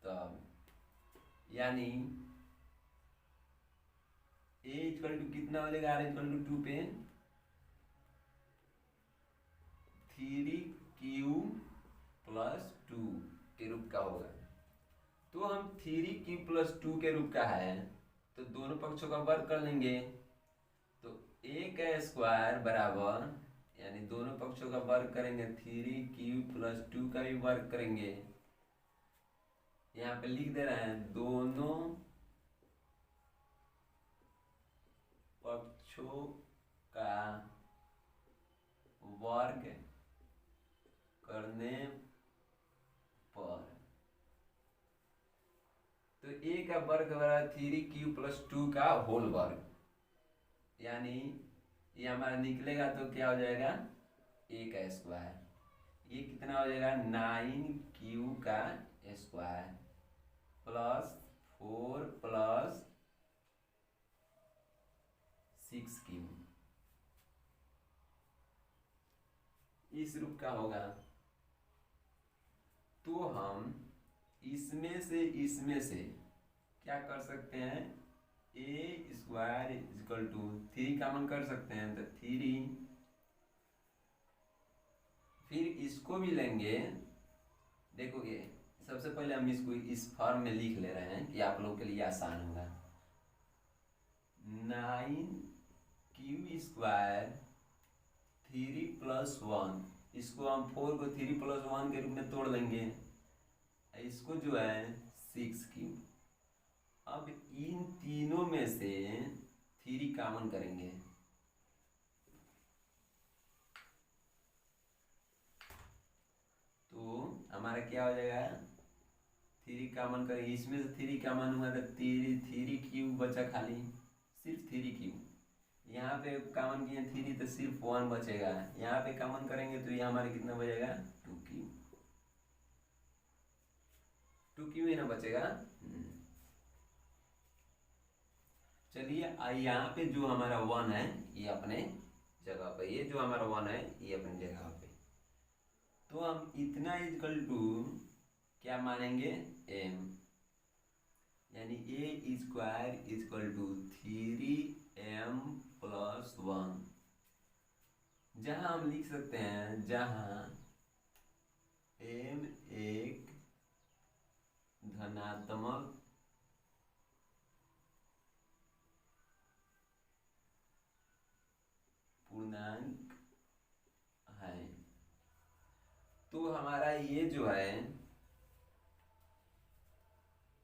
तब, यानी a इक्वल टू कितना हो जाएगा, r इक्वल टू 2 पे 3q प्लस 2 के रूप का होगा। तो हम 3q प्लस 2 के रूप का है तो दोनों पक्षों का वर्ग कर लेंगे, तो a का स्क्वायर बराबर, यानी दोनों पक्षों का वर्ग करेंगे 3q प्लस 2 का भी वर्ग करेंगे। यहाँ पे लिख दे रहे हैं दोनों पक्षों का वर्ग करने पर, तो a का वर्ग बराबर 3q प्लस 2 का होल वर्ग, यानी ये हमारा निकलेगा तो क्या हो जाएगा a का स्क्वायर, ये कितना हो जाएगा 9q का स्क्वायर प्लस 4 प्लस 6q, इस रूप का होगा। तो हम इसमें से क्या कर सकते हैं, ए स्क्वायर इक्वल टू 3 कॉमन कर सकते हैं, तो 3, फिर इसको भी लेंगे। देखोगे सबसे पहले हम इसको इस फॉर्म में लिख ले रहे हैं कि आप लोगों के लिए आसान होगा। 9q स्क्वायर 3 प्लस 1, इसको हम 4 को 3 प्लस 1 के रूप में तोड़ लेंगे, इसको जो है 6q। अब इन तीनों में से 3 कॉमन करेंगे, तो हमारा क्या हो जाएगा 3 कॉमन करेंगे, इसमें से 3 कॉमन हुआ तो 3q बचा, खाली सिर्फ 3q। यहाँ पे कॉमन किए 3 तो सिर्फ 1 बचेगा, यहाँ पे कॉमन करेंगे तो ये हमारे कितना बचेगा 2q ही ना बचेगा। चलिए यहाँ पे जो हमारा 1 है ये अपने जगह पे, ये जो हमारा 1 है ये अपनी जगह पे, तो हम इतना इक्वल टू क्या मानेंगे m, यानी a square equal to 3m plus 1, जहां हम लिख सकते हैं, जहां m एक धनात्मक पूर्णांक है, तो हमारा ये जो है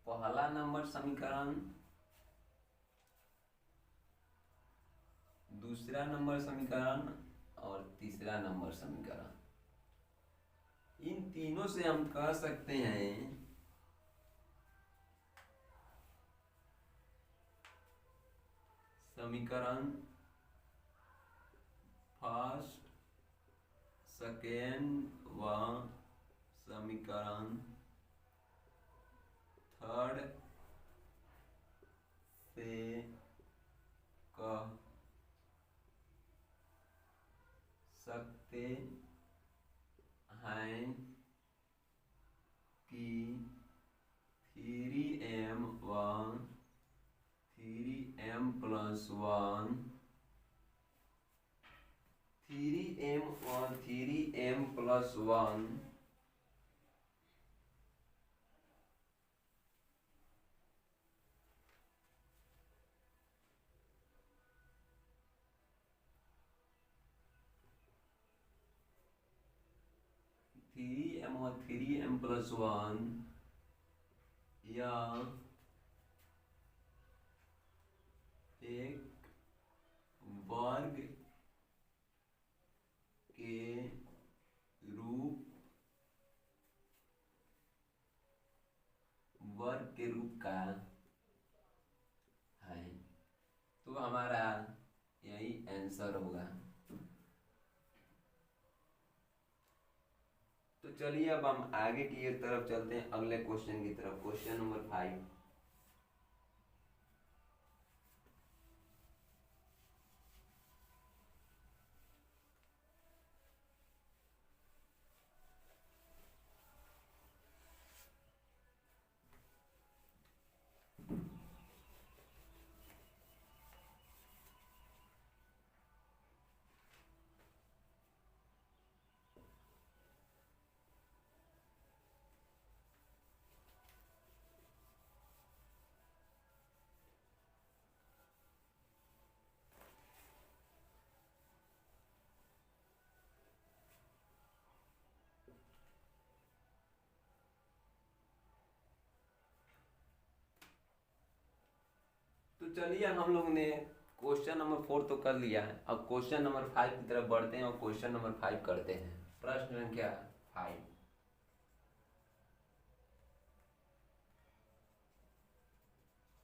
पहला नंबर समीकरण, दूसरा नंबर समीकरण और तीसरा नंबर समीकरण, इन तीनों से हम कह सकते हैं समीकरण फर्स्ट, सेकेंड व समीकरण थर्ड से कह सकते हैं कि 3m व 3m प्लस 1, 3m और 3m प्लस 1 3m और 3m प्लस 1 या एक वर्ग के रूप का है, तो हमारा यही आंसर होगा। तो चलिए अब हम आगे की तरफ चलते हैं, अगले क्वेश्चन की तरफ, क्वेश्चन नंबर 5। तो चलिए हम लोग ने क्वेश्चन नंबर 4 तो कर लिया है, अब क्वेश्चन नंबर 5 की तरफ बढ़ते हैं और क्वेश्चन नंबर 5 करते हैं। प्रश्न संख्या 5।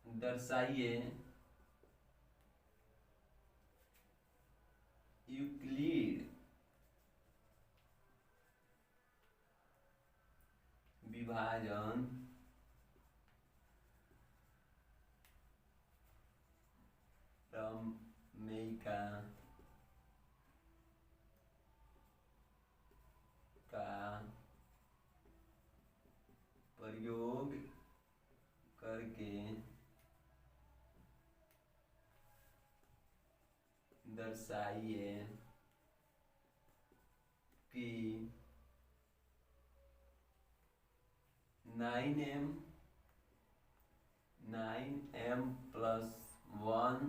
दर्शाइए यूक्लिड विभाजन प्रमेयिका का प्रयोग करके दर्शाइए कि 9m plus 1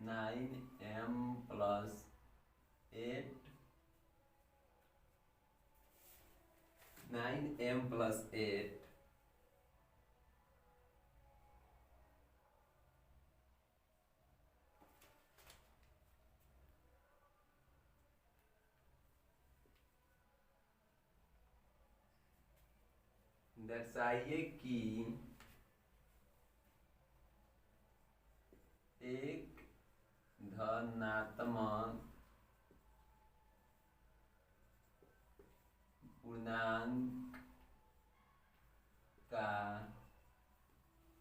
9m plus 8 9m plus 8 दर्शाइए कि एक धनात्मक पूर्णांक का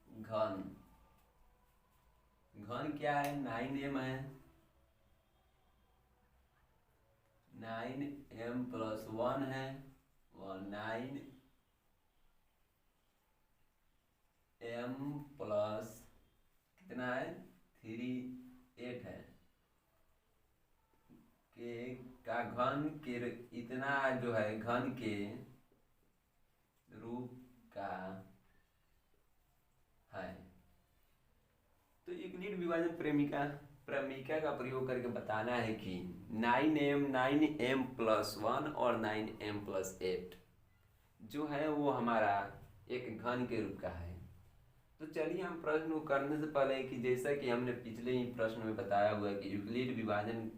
घन क्या है? 9m है। 9m plus 1 है और 9m plus कितना है? 3 8 है के का घन के इतना जो है घन के रूप का है। तो यूक्लिड विभाजन प्रमेयिका का प्रयोग करके बताना है कि 9m plus 1 और 9m plus 8 जो है वो हमारा एक घन के रूप का है। तो चलिए हम प्रश्न करने से पहले कि जैसा कि हमने पिछले ही प्रश्न में बताया हुआ है कि यूक्लिड विभाजन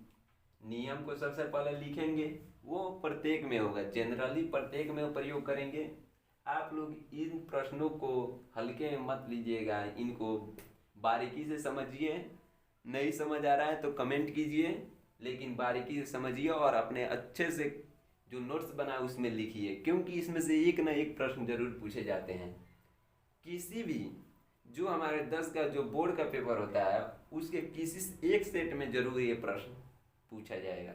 नियम को सबसे पहले लिखेंगे, वो प्रत्येक में होगा, जनरली प्रत्येक में प्रयोग करेंगे। आप लोग इन प्रश्नों को हल्के में मत लीजिएगा, इनको बारीकी से समझिए। नहीं समझ आ रहा है तो कमेंट कीजिए, लेकिन बारीकी से समझिए और अपने अच्छे से जो नोट्स बनाए उसमें लिखिए, क्योंकि इसमें से एक ना एक प्रश्न जरूर पूछे जाते हैं। किसी भी जो हमारे 10 का जो बोर्ड का पेपर होता है उसके किसी एक सेट में जरूर ये प्रश्न पूछा जाएगा।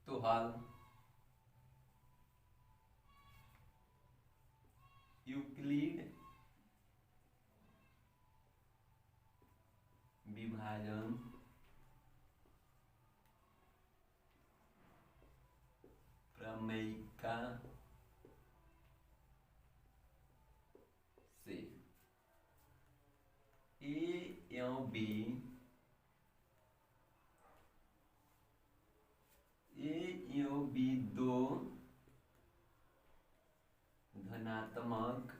तो हाल यूक्लिड विभाजन प्रमेयिका से ए एवं बी दो धनात्मक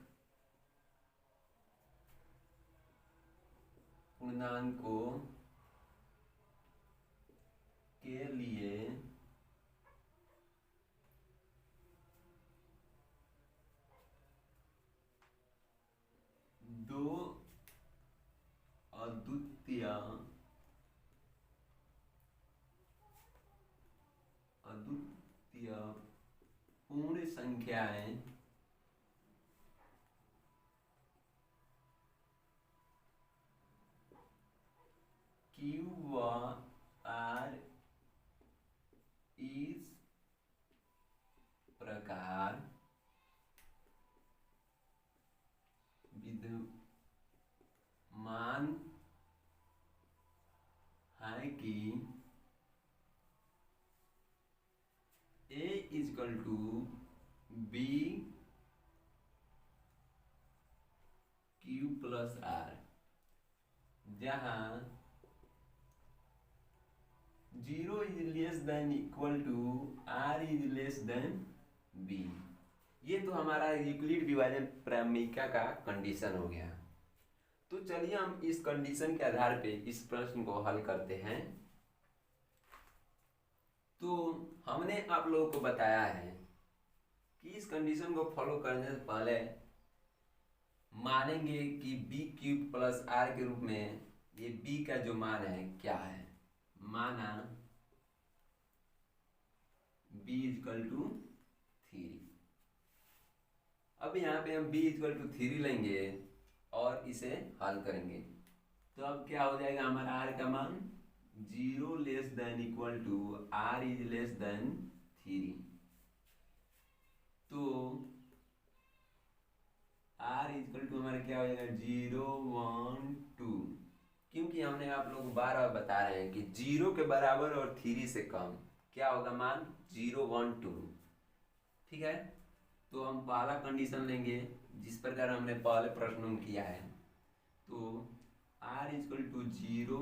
पूर्णांकों के लिए दो अद्वितीय पूर्ण संख्याएं Q व R इस प्रकार विद्यमान है कि A equal to B Q plus R, जहाँ 0 is less than equal to R is less than B। ये तो हमारा यूक्लिड विभाजन प्रमेयिका का कंडीशन हो गया। तो चलिए हम इस कंडीशन के आधार पे इस प्रश्न को हल करते हैं। तो हमने आप लोगों को बताया है कि इस कंडीशन को फॉलो करने से पहले मानेंगे कि बी क्यूब प्लस आर के रूप में ये बी का जो मान है क्या है। माना b इजकल टू 3। अब यहाँ पे हम b इजकल टू 3 लेंगे और इसे हल करेंगे तो अब क्या हो जाएगा हमारा r का मान 0 less than equal to r is less than 3। तो r इजकल टू हमारा क्या हो जाएगा 0 1 2, क्योंकि हमने आप लोगों को बार बार बता रहे हैं कि 0 के बराबर और 3 से कम क्या होगा मान 0 1 2। ठीक है, तो हम पहला कंडीशन लेंगे जिस प्रकार हमने पहले प्रश्न में किया है। तो r इजकल टू 0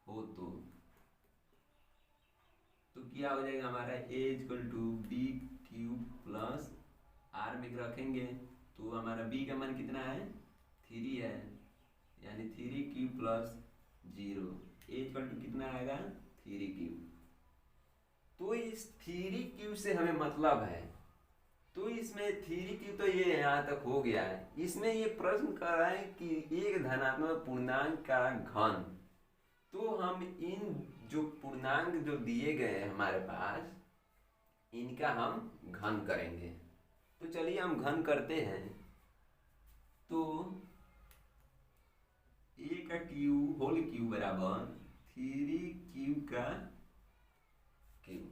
हो तो क्या हो जाएगा हमारा a equal to b cube plus r में रखेंगे तो हमारा b का मान कितना है 3 है, यानी 3 cube plus 0 a equal to कितना आएगा 3 क्यूब। तो इस 3 क्यूब से हमें मतलब है, तो इसमें 3 क्यूब तो ये यहाँ तक हो गया है। इसमें ये प्रश्न कर रहा है कि एक धनात्मक पूर्णांक का घन, तो हम इन जो पूर्णांक जो दिए गए हैं हमारे पास इनका हम घन करेंगे। तो चलिए हम घन करते हैं। तो a का क्यूब होल क्यूब बराबर 3 क्यूब का क्यूब,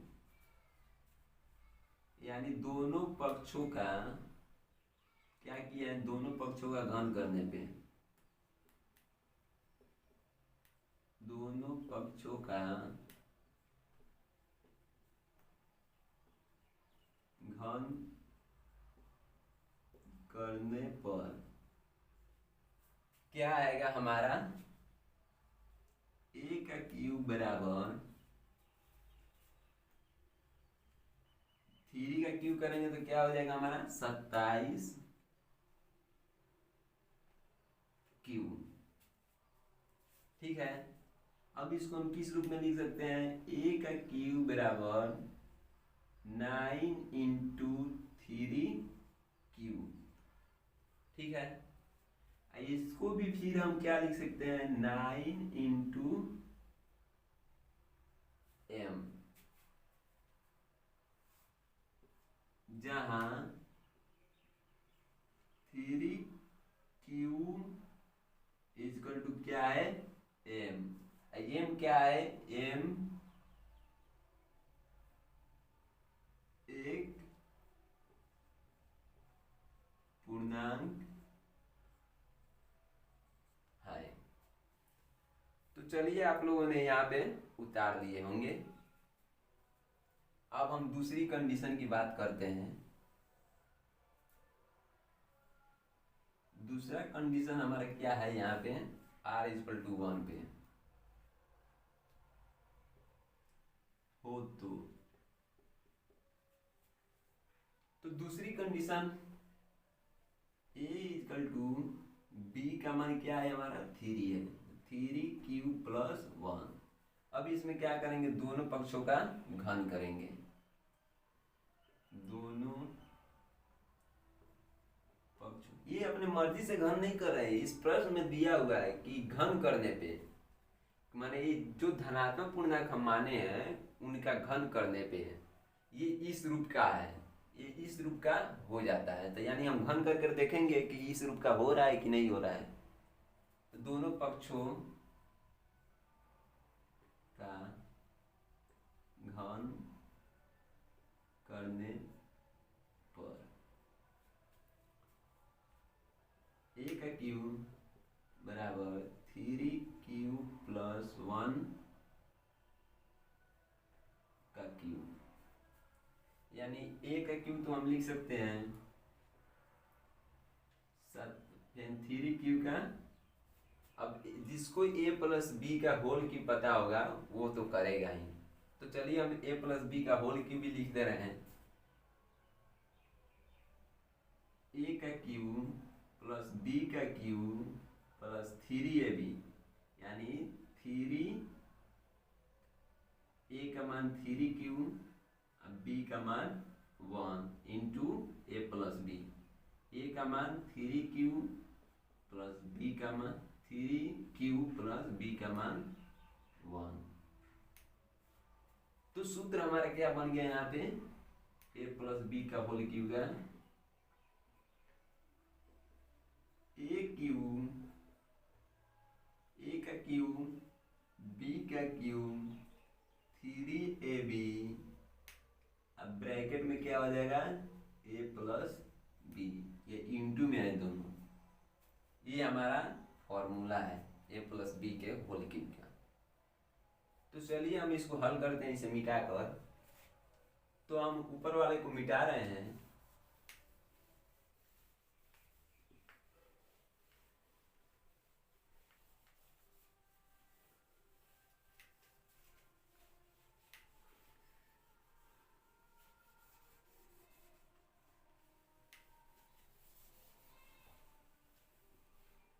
यानी दोनों पक्षों का क्या किया है, दोनों पक्षों का घन करने पे दोनों पक्षों का घन करने पर क्या आएगा हमारा a का क्यूब बराबर 3 का क्यूब करेंगे तो क्या हो जाएगा हमारा 27 क्यूब। ठीक है, अब इसको हम किस रूप में लिख सकते हैं, a का क्यूब बराबर 9 इंटू 3 क्यूब। ठीक है, इसको भी फिर हम क्या लिख सकते हैं 9 इंटू m, जहां 3 क्यूब इजकल टू क्या है m। m क्या है, m एक पूर्णांक है। तो चलिए आप लोगों ने यहाँ पे उतार लिए होंगे। अब हम दूसरी कंडीशन की बात करते हैं। दूसरा कंडीशन हमारा क्या है यहाँ पे r इजकल टू 1 पे हो तो दूसरी condition a equal to b का मान क्या है हमारा 3 है, 3 क्यूब प्लस 1। अब इसमें क्या करेंगे दोनों पक्षों का घन करेंगे, दोनों पक्षों, ये अपने मर्जी से घन नहीं कर रहे हैं, इस प्रश्न में दिया हुआ है कि घन करने पे माने ये जो धनात्मक पूर्णांक हम माने हैं उनका घन करने पे है, ये इस रूप का है, ये इस रूप का हो जाता है। तो यानी हम घन करके देखेंगे कि इस रूप का हो रहा है कि नहीं हो रहा है। तो दोनों पक्षों का घन करने पर a का क्यूब बराबर 3 क्यूब प्लस 1 का क्यूब, यानी a का क्यूब तो हम लिख सकते हैं 3 क्यूब का। अब जिसको a प्लस बी का होल क्यूब पता होगा वो तो करेगा ही। तो चलिए हम a प्लस बी का होल क्यूब भी लिख दे रहे हैं, a का क्यूब प्लस b का क्यूब प्लस 3ab, यानी 3 a का मान मान 3q, b का मान 1 इंटू ए प्लस बी। ए का मान 3q प्लस बी का मान 3q प्लस बी का मान 1। तो सूत्र हमारा क्या बन गया यहाँ पे, ए प्लस बी का होल क्यूब का ए क्यूब, ए का क्यूब बी का क्यूब 3ab, अब ब्रैकेट में क्या हो जाएगा ए प्लस बी, ये इंटू में है दोनों। ये हमारा फॉर्मूला है ए प्लस बी के होल क्यूब का। तो चलिए हम इसको हल करते हैं, इसे मिटा कर। तो हम ऊपर वाले को मिटा रहे हैं,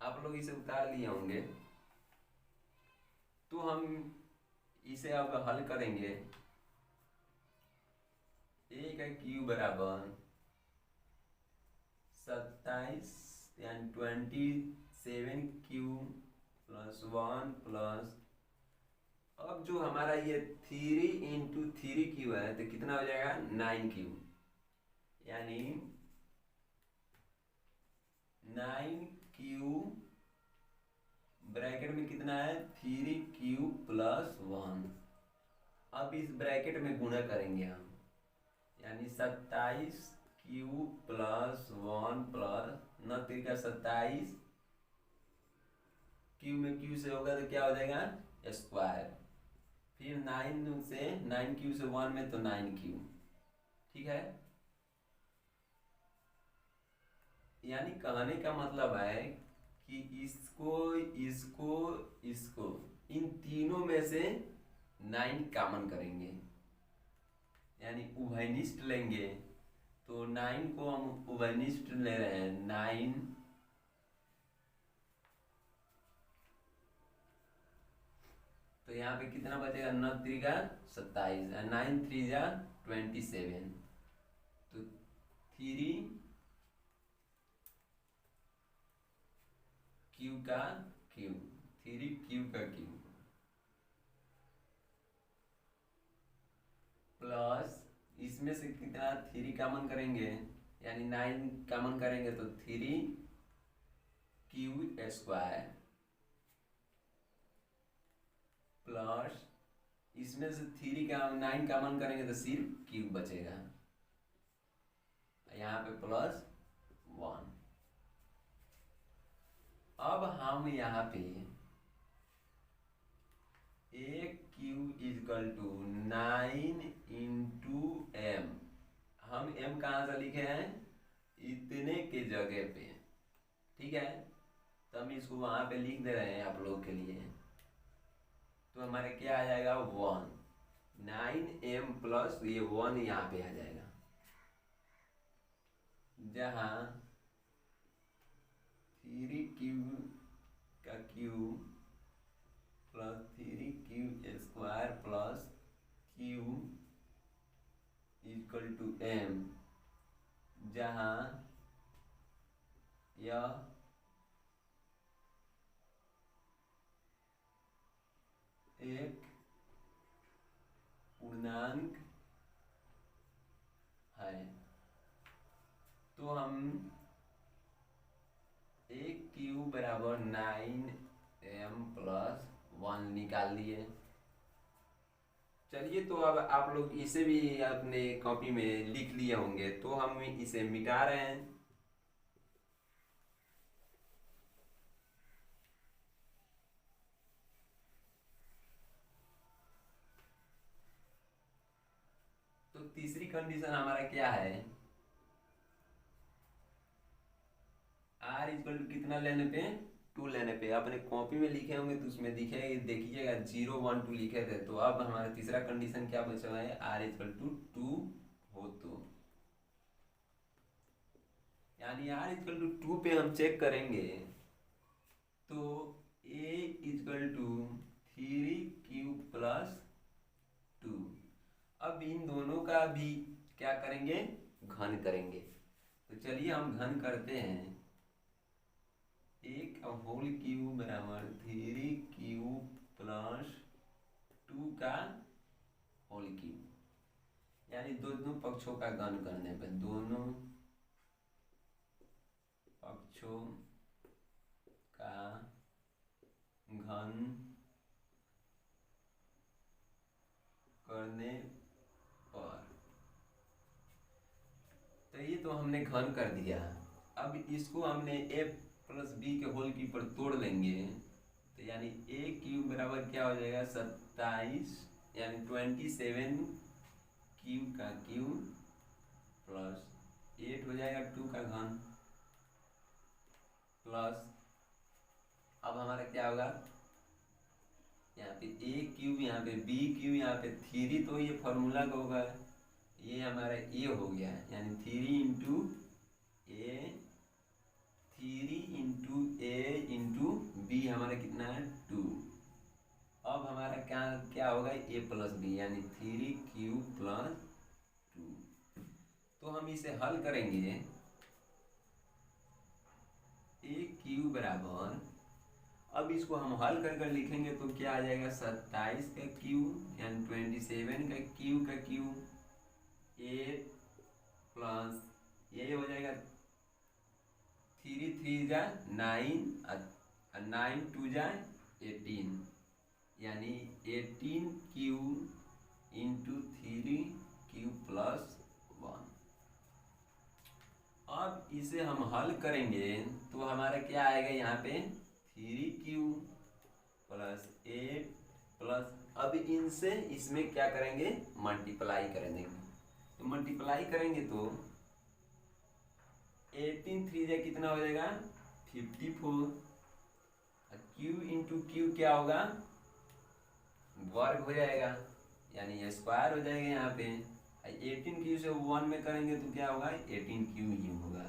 आप लोग इसे उतार लिए होंगे। तो हम इसे अब हल करेंगे। ए का क्यूब बराबर 27 यानी 27q प्लस 1 प्लस, अब जो हमारा ये 3 इंटू 3q है तो कितना हो जाएगा 9q, यानी 9q ब्रैकेट में कितना है 3q प्लस 1। अब इस ब्रैकेट में गुणा करेंगे हम, यानी 27q प्लस 1 प्लस 9 का 27, q में q से होगा तो क्या हो जाएगा स्क्वायर, फिर 9 से 9q से 1 में तो 9q, ठीक है। यानी कहने का मतलब है कि इसको इसको इसको इन तीनों में से 9 कॉमन करेंगे, यानी उभयनिष्ठ लेंगे। तो 9 को हम उभयनिष्ठ ले रहे हैं, 9 तो यहाँ पे कितना बचेगा 9 3 का 27, 9 3 जा 27, तो 3 क्यू का क्यूब, 3q का क्यूब प्लस इसमें से कितना 3 कॉमन करेंगे, यानी 9 कॉमन करेंगे तो 3q स्क्वायर प्लस इसमें से 3 का 9 कॉमन करेंगे तो सिर्फ क्यूब बचेगा, यहाँ पे प्लस 1। अब हम यहाँ पे a cube equal to 9 into m, हम एम कहाँ से लिखे हैं इतने के जगह पे, ठीक है। तो हम इसको वहाँ पे लिख दे रहे हैं आप लोग के लिए। तो हमारे क्या आ जाएगा 1, 9m प्लस ये 1 यहाँ पे आ जाएगा, जहाँ 3q का cube plus 3q square plus q equal to m, जहाँ यह एक पूर्णांक है। तो हम एक क्यूब बराबर 9m प्लस 1 निकाल लिए। चलिए, तो अब आप लोग इसे भी अपने कॉपी में लिख लिए होंगे, तो हम इसे मिटा रहे हैं। तो तीसरी कंडीशन हमारा क्या है, r इक्वल टू कितना लेने पे 2 लेने पे, अपने कॉपी में लिखे होंगे तो उसमें दिखेगा, देखिएगा 0 1 2 लिखे थे। तो अब हमारा तीसरा कंडीशन क्या बचा है, r इक्वल टू 2 हो तो, यानी r इक्वल टू 2 पे हम चेक करेंगे तो a equal to 3q plus 2, अब इन दोनों का भी क्या करेंगे, घन करेंगे। तो चलिए हम घन करते हैं। 1/3 बराबर 3 प्लस 2 का होल क्यूब, यानी दोनों पक्षों का घन करने पर दोनों पक्षों का घन करने पर, तो ये तो हमने घन कर दिया। अब इसको हमने a प्लस बी के होल क्यूब पर तोड़ लेंगे, तो यानी a क्यूब बराबर क्या हो जाएगा 27, यानी 27 क्यूब का क्यूब प्लस 8 हो जाएगा 2 का घन, प्लस अब हमारा क्या होगा, यहाँ पे a क्यूब, यहाँ पे b क्यूब, यहाँ पे 3, तो ये फॉर्मूला का होगा, ये हमारा a हो गया, यानी 3 इंटू b हमारा कितना है 2। अब हमारा क्या क्या होगा a प्लस बी, यानी 3 क्यूब प्लस 2। तो हम इसे हल करेंगे, a क्यूब बराबर, अब इसको हम हल कर कर लिखेंगे तो क्या आ जाएगा 27 का क्यूब, यानी 27 का क्यूब 8 प्लस ये हो जाएगा 3 3 जा 9 9 2 जा 18, यानी 18 क्यूब इंटू 3 क्यूब प्लस 1। अब इसे हम हल करेंगे तो हमारा क्या आएगा, यहाँ पे 3 क्यूब प्लस 8 प्लस, अब इनसे इसमें क्या करेंगे मल्टीप्लाई करेंगे, तो मल्टीप्लाई करेंगे तो 18 3 जा कितना हो जाएगा 54, क्यू इंटू क्यू क्या होगा वर्ग हो जाएगा, यानी स्क्वायर हो जाएगा। यहाँ पे 18 क्यू से 1 में करेंगे तो क्या होगा 18 क्यू ही होगा।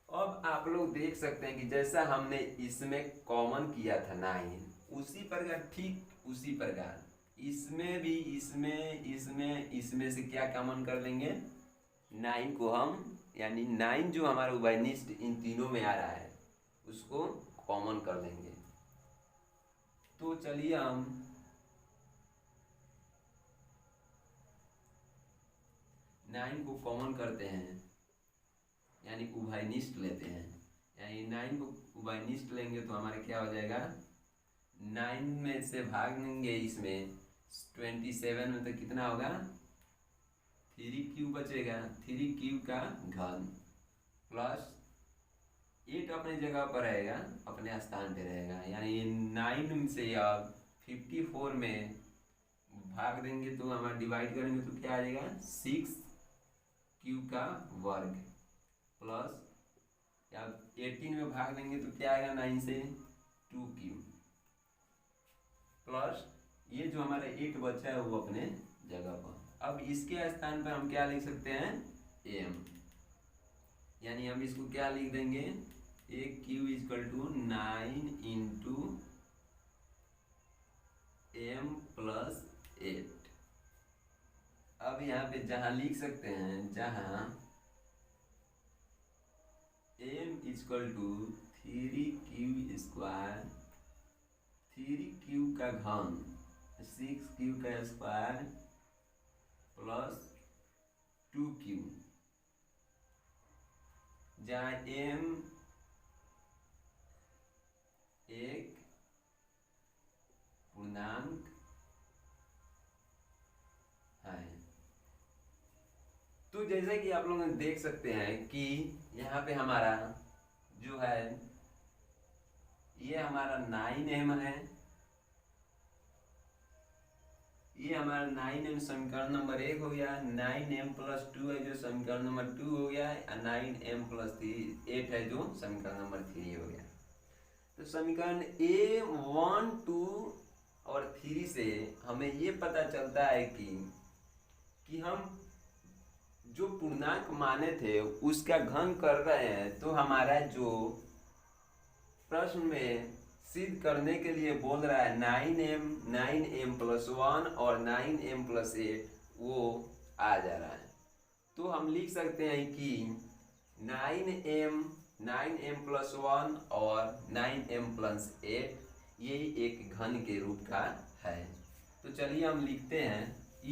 अब आप लोग देख सकते हैं कि जैसा हमने इसमें कॉमन किया था 9, उसी प्रकार, ठीक उसी प्रकार इसमें भी इसमें से क्या कॉमन कर लेंगे 9 को हम, यानी 9 जो हमारा उभयनिष्ठ इन तीनों में आ रहा है उसको कॉमन कर देंगे। तो चलिए हम 9 को कॉमन करते हैं, यानी उभयनिष्ठ लेते हैं, यानी 9 को उभयनिष्ठ लेंगे तो हमारे क्या हो जाएगा 9 में से भाग देंगे इसमें 27 में तो कितना होगा 3 क्यूब बचेगा, 3 क्यूब का घन प्लस 8 अपने जगह पर रहेगा, अपने स्थान पे रहेगा, यानी 9 से अब 54 में भाग देंगे तो हमारा डिवाइड करेंगे तो क्या आ जाएगा 6 क्यूब का वर्ग प्लस, या 18 में भाग देंगे तो क्या आएगा 9 से 2 क्यूब प्लस ये जो हमारा 8 बचा है वो अपने जगह पर। अब इसके स्थान पर हम क्या लिख सकते हैं m, यानी हम इसको क्या लिख देंगे a cube equal to 9 into m plus 8। अब यहाँ पे जहाँ लिख सकते हैं, जहाँ m equal to 3 cube square, 3 cube का घन 6 क्यूब का स्क्वायर प्लस 2 क्यूब, जहाँ m एक पूर्णांक है। तो जैसे कि आप लोग देख सकते हैं कि यहाँ पे हमारा जो है ये हमारा 9m है, ये हमारा 9m समीकरण नंबर 1 हो गया, 9m प्लस 2 है जो समीकरण नंबर 2 हो गया, 9m प्लस 8 है जो समीकरण नंबर 3 हो गया। तो समीकरण A 1 2 और 3 से हमें ये पता चलता है कि हम जो पूर्णांक माने थे उसका घन कर रहे हैं, तो हमारा जो प्रश्न में सिद्ध करने के लिए बोल रहा है 9m प्लस 1 और 9m प्लस 8 वो आ जा रहा है। तो हम लिख सकते हैं कि 9m प्लस 1 और 9m प्लस 8 ये एक घन के रूप का है। तो चलिए हम लिखते हैं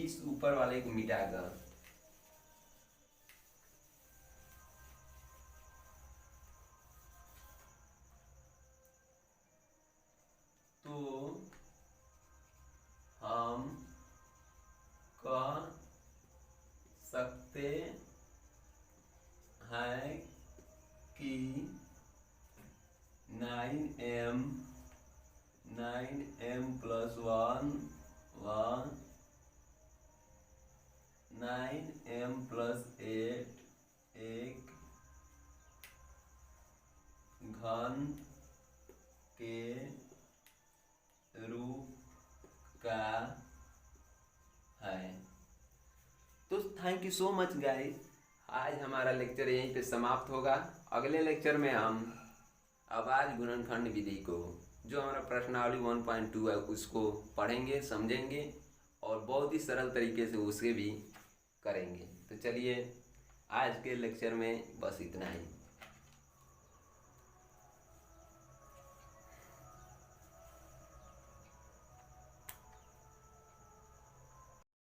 इस ऊपर वाले को मिटाकर। तो हम कह सकते हैं कि 9m प्लस 1 9m प्लस 8 एक घन के रूप का है। तो thank you so much guys, आज हमारा लेक्चर यहीं पे समाप्त होगा। अगले लेक्चर में हम अभाज्य गुणनखंड विधि को, जो हमारा प्रश्नावली 1.2 है, उसको पढ़ेंगे, समझेंगे और बहुत ही सरल तरीके से उसे भी करेंगे। तो चलिए आज के लेक्चर में बस इतना ही।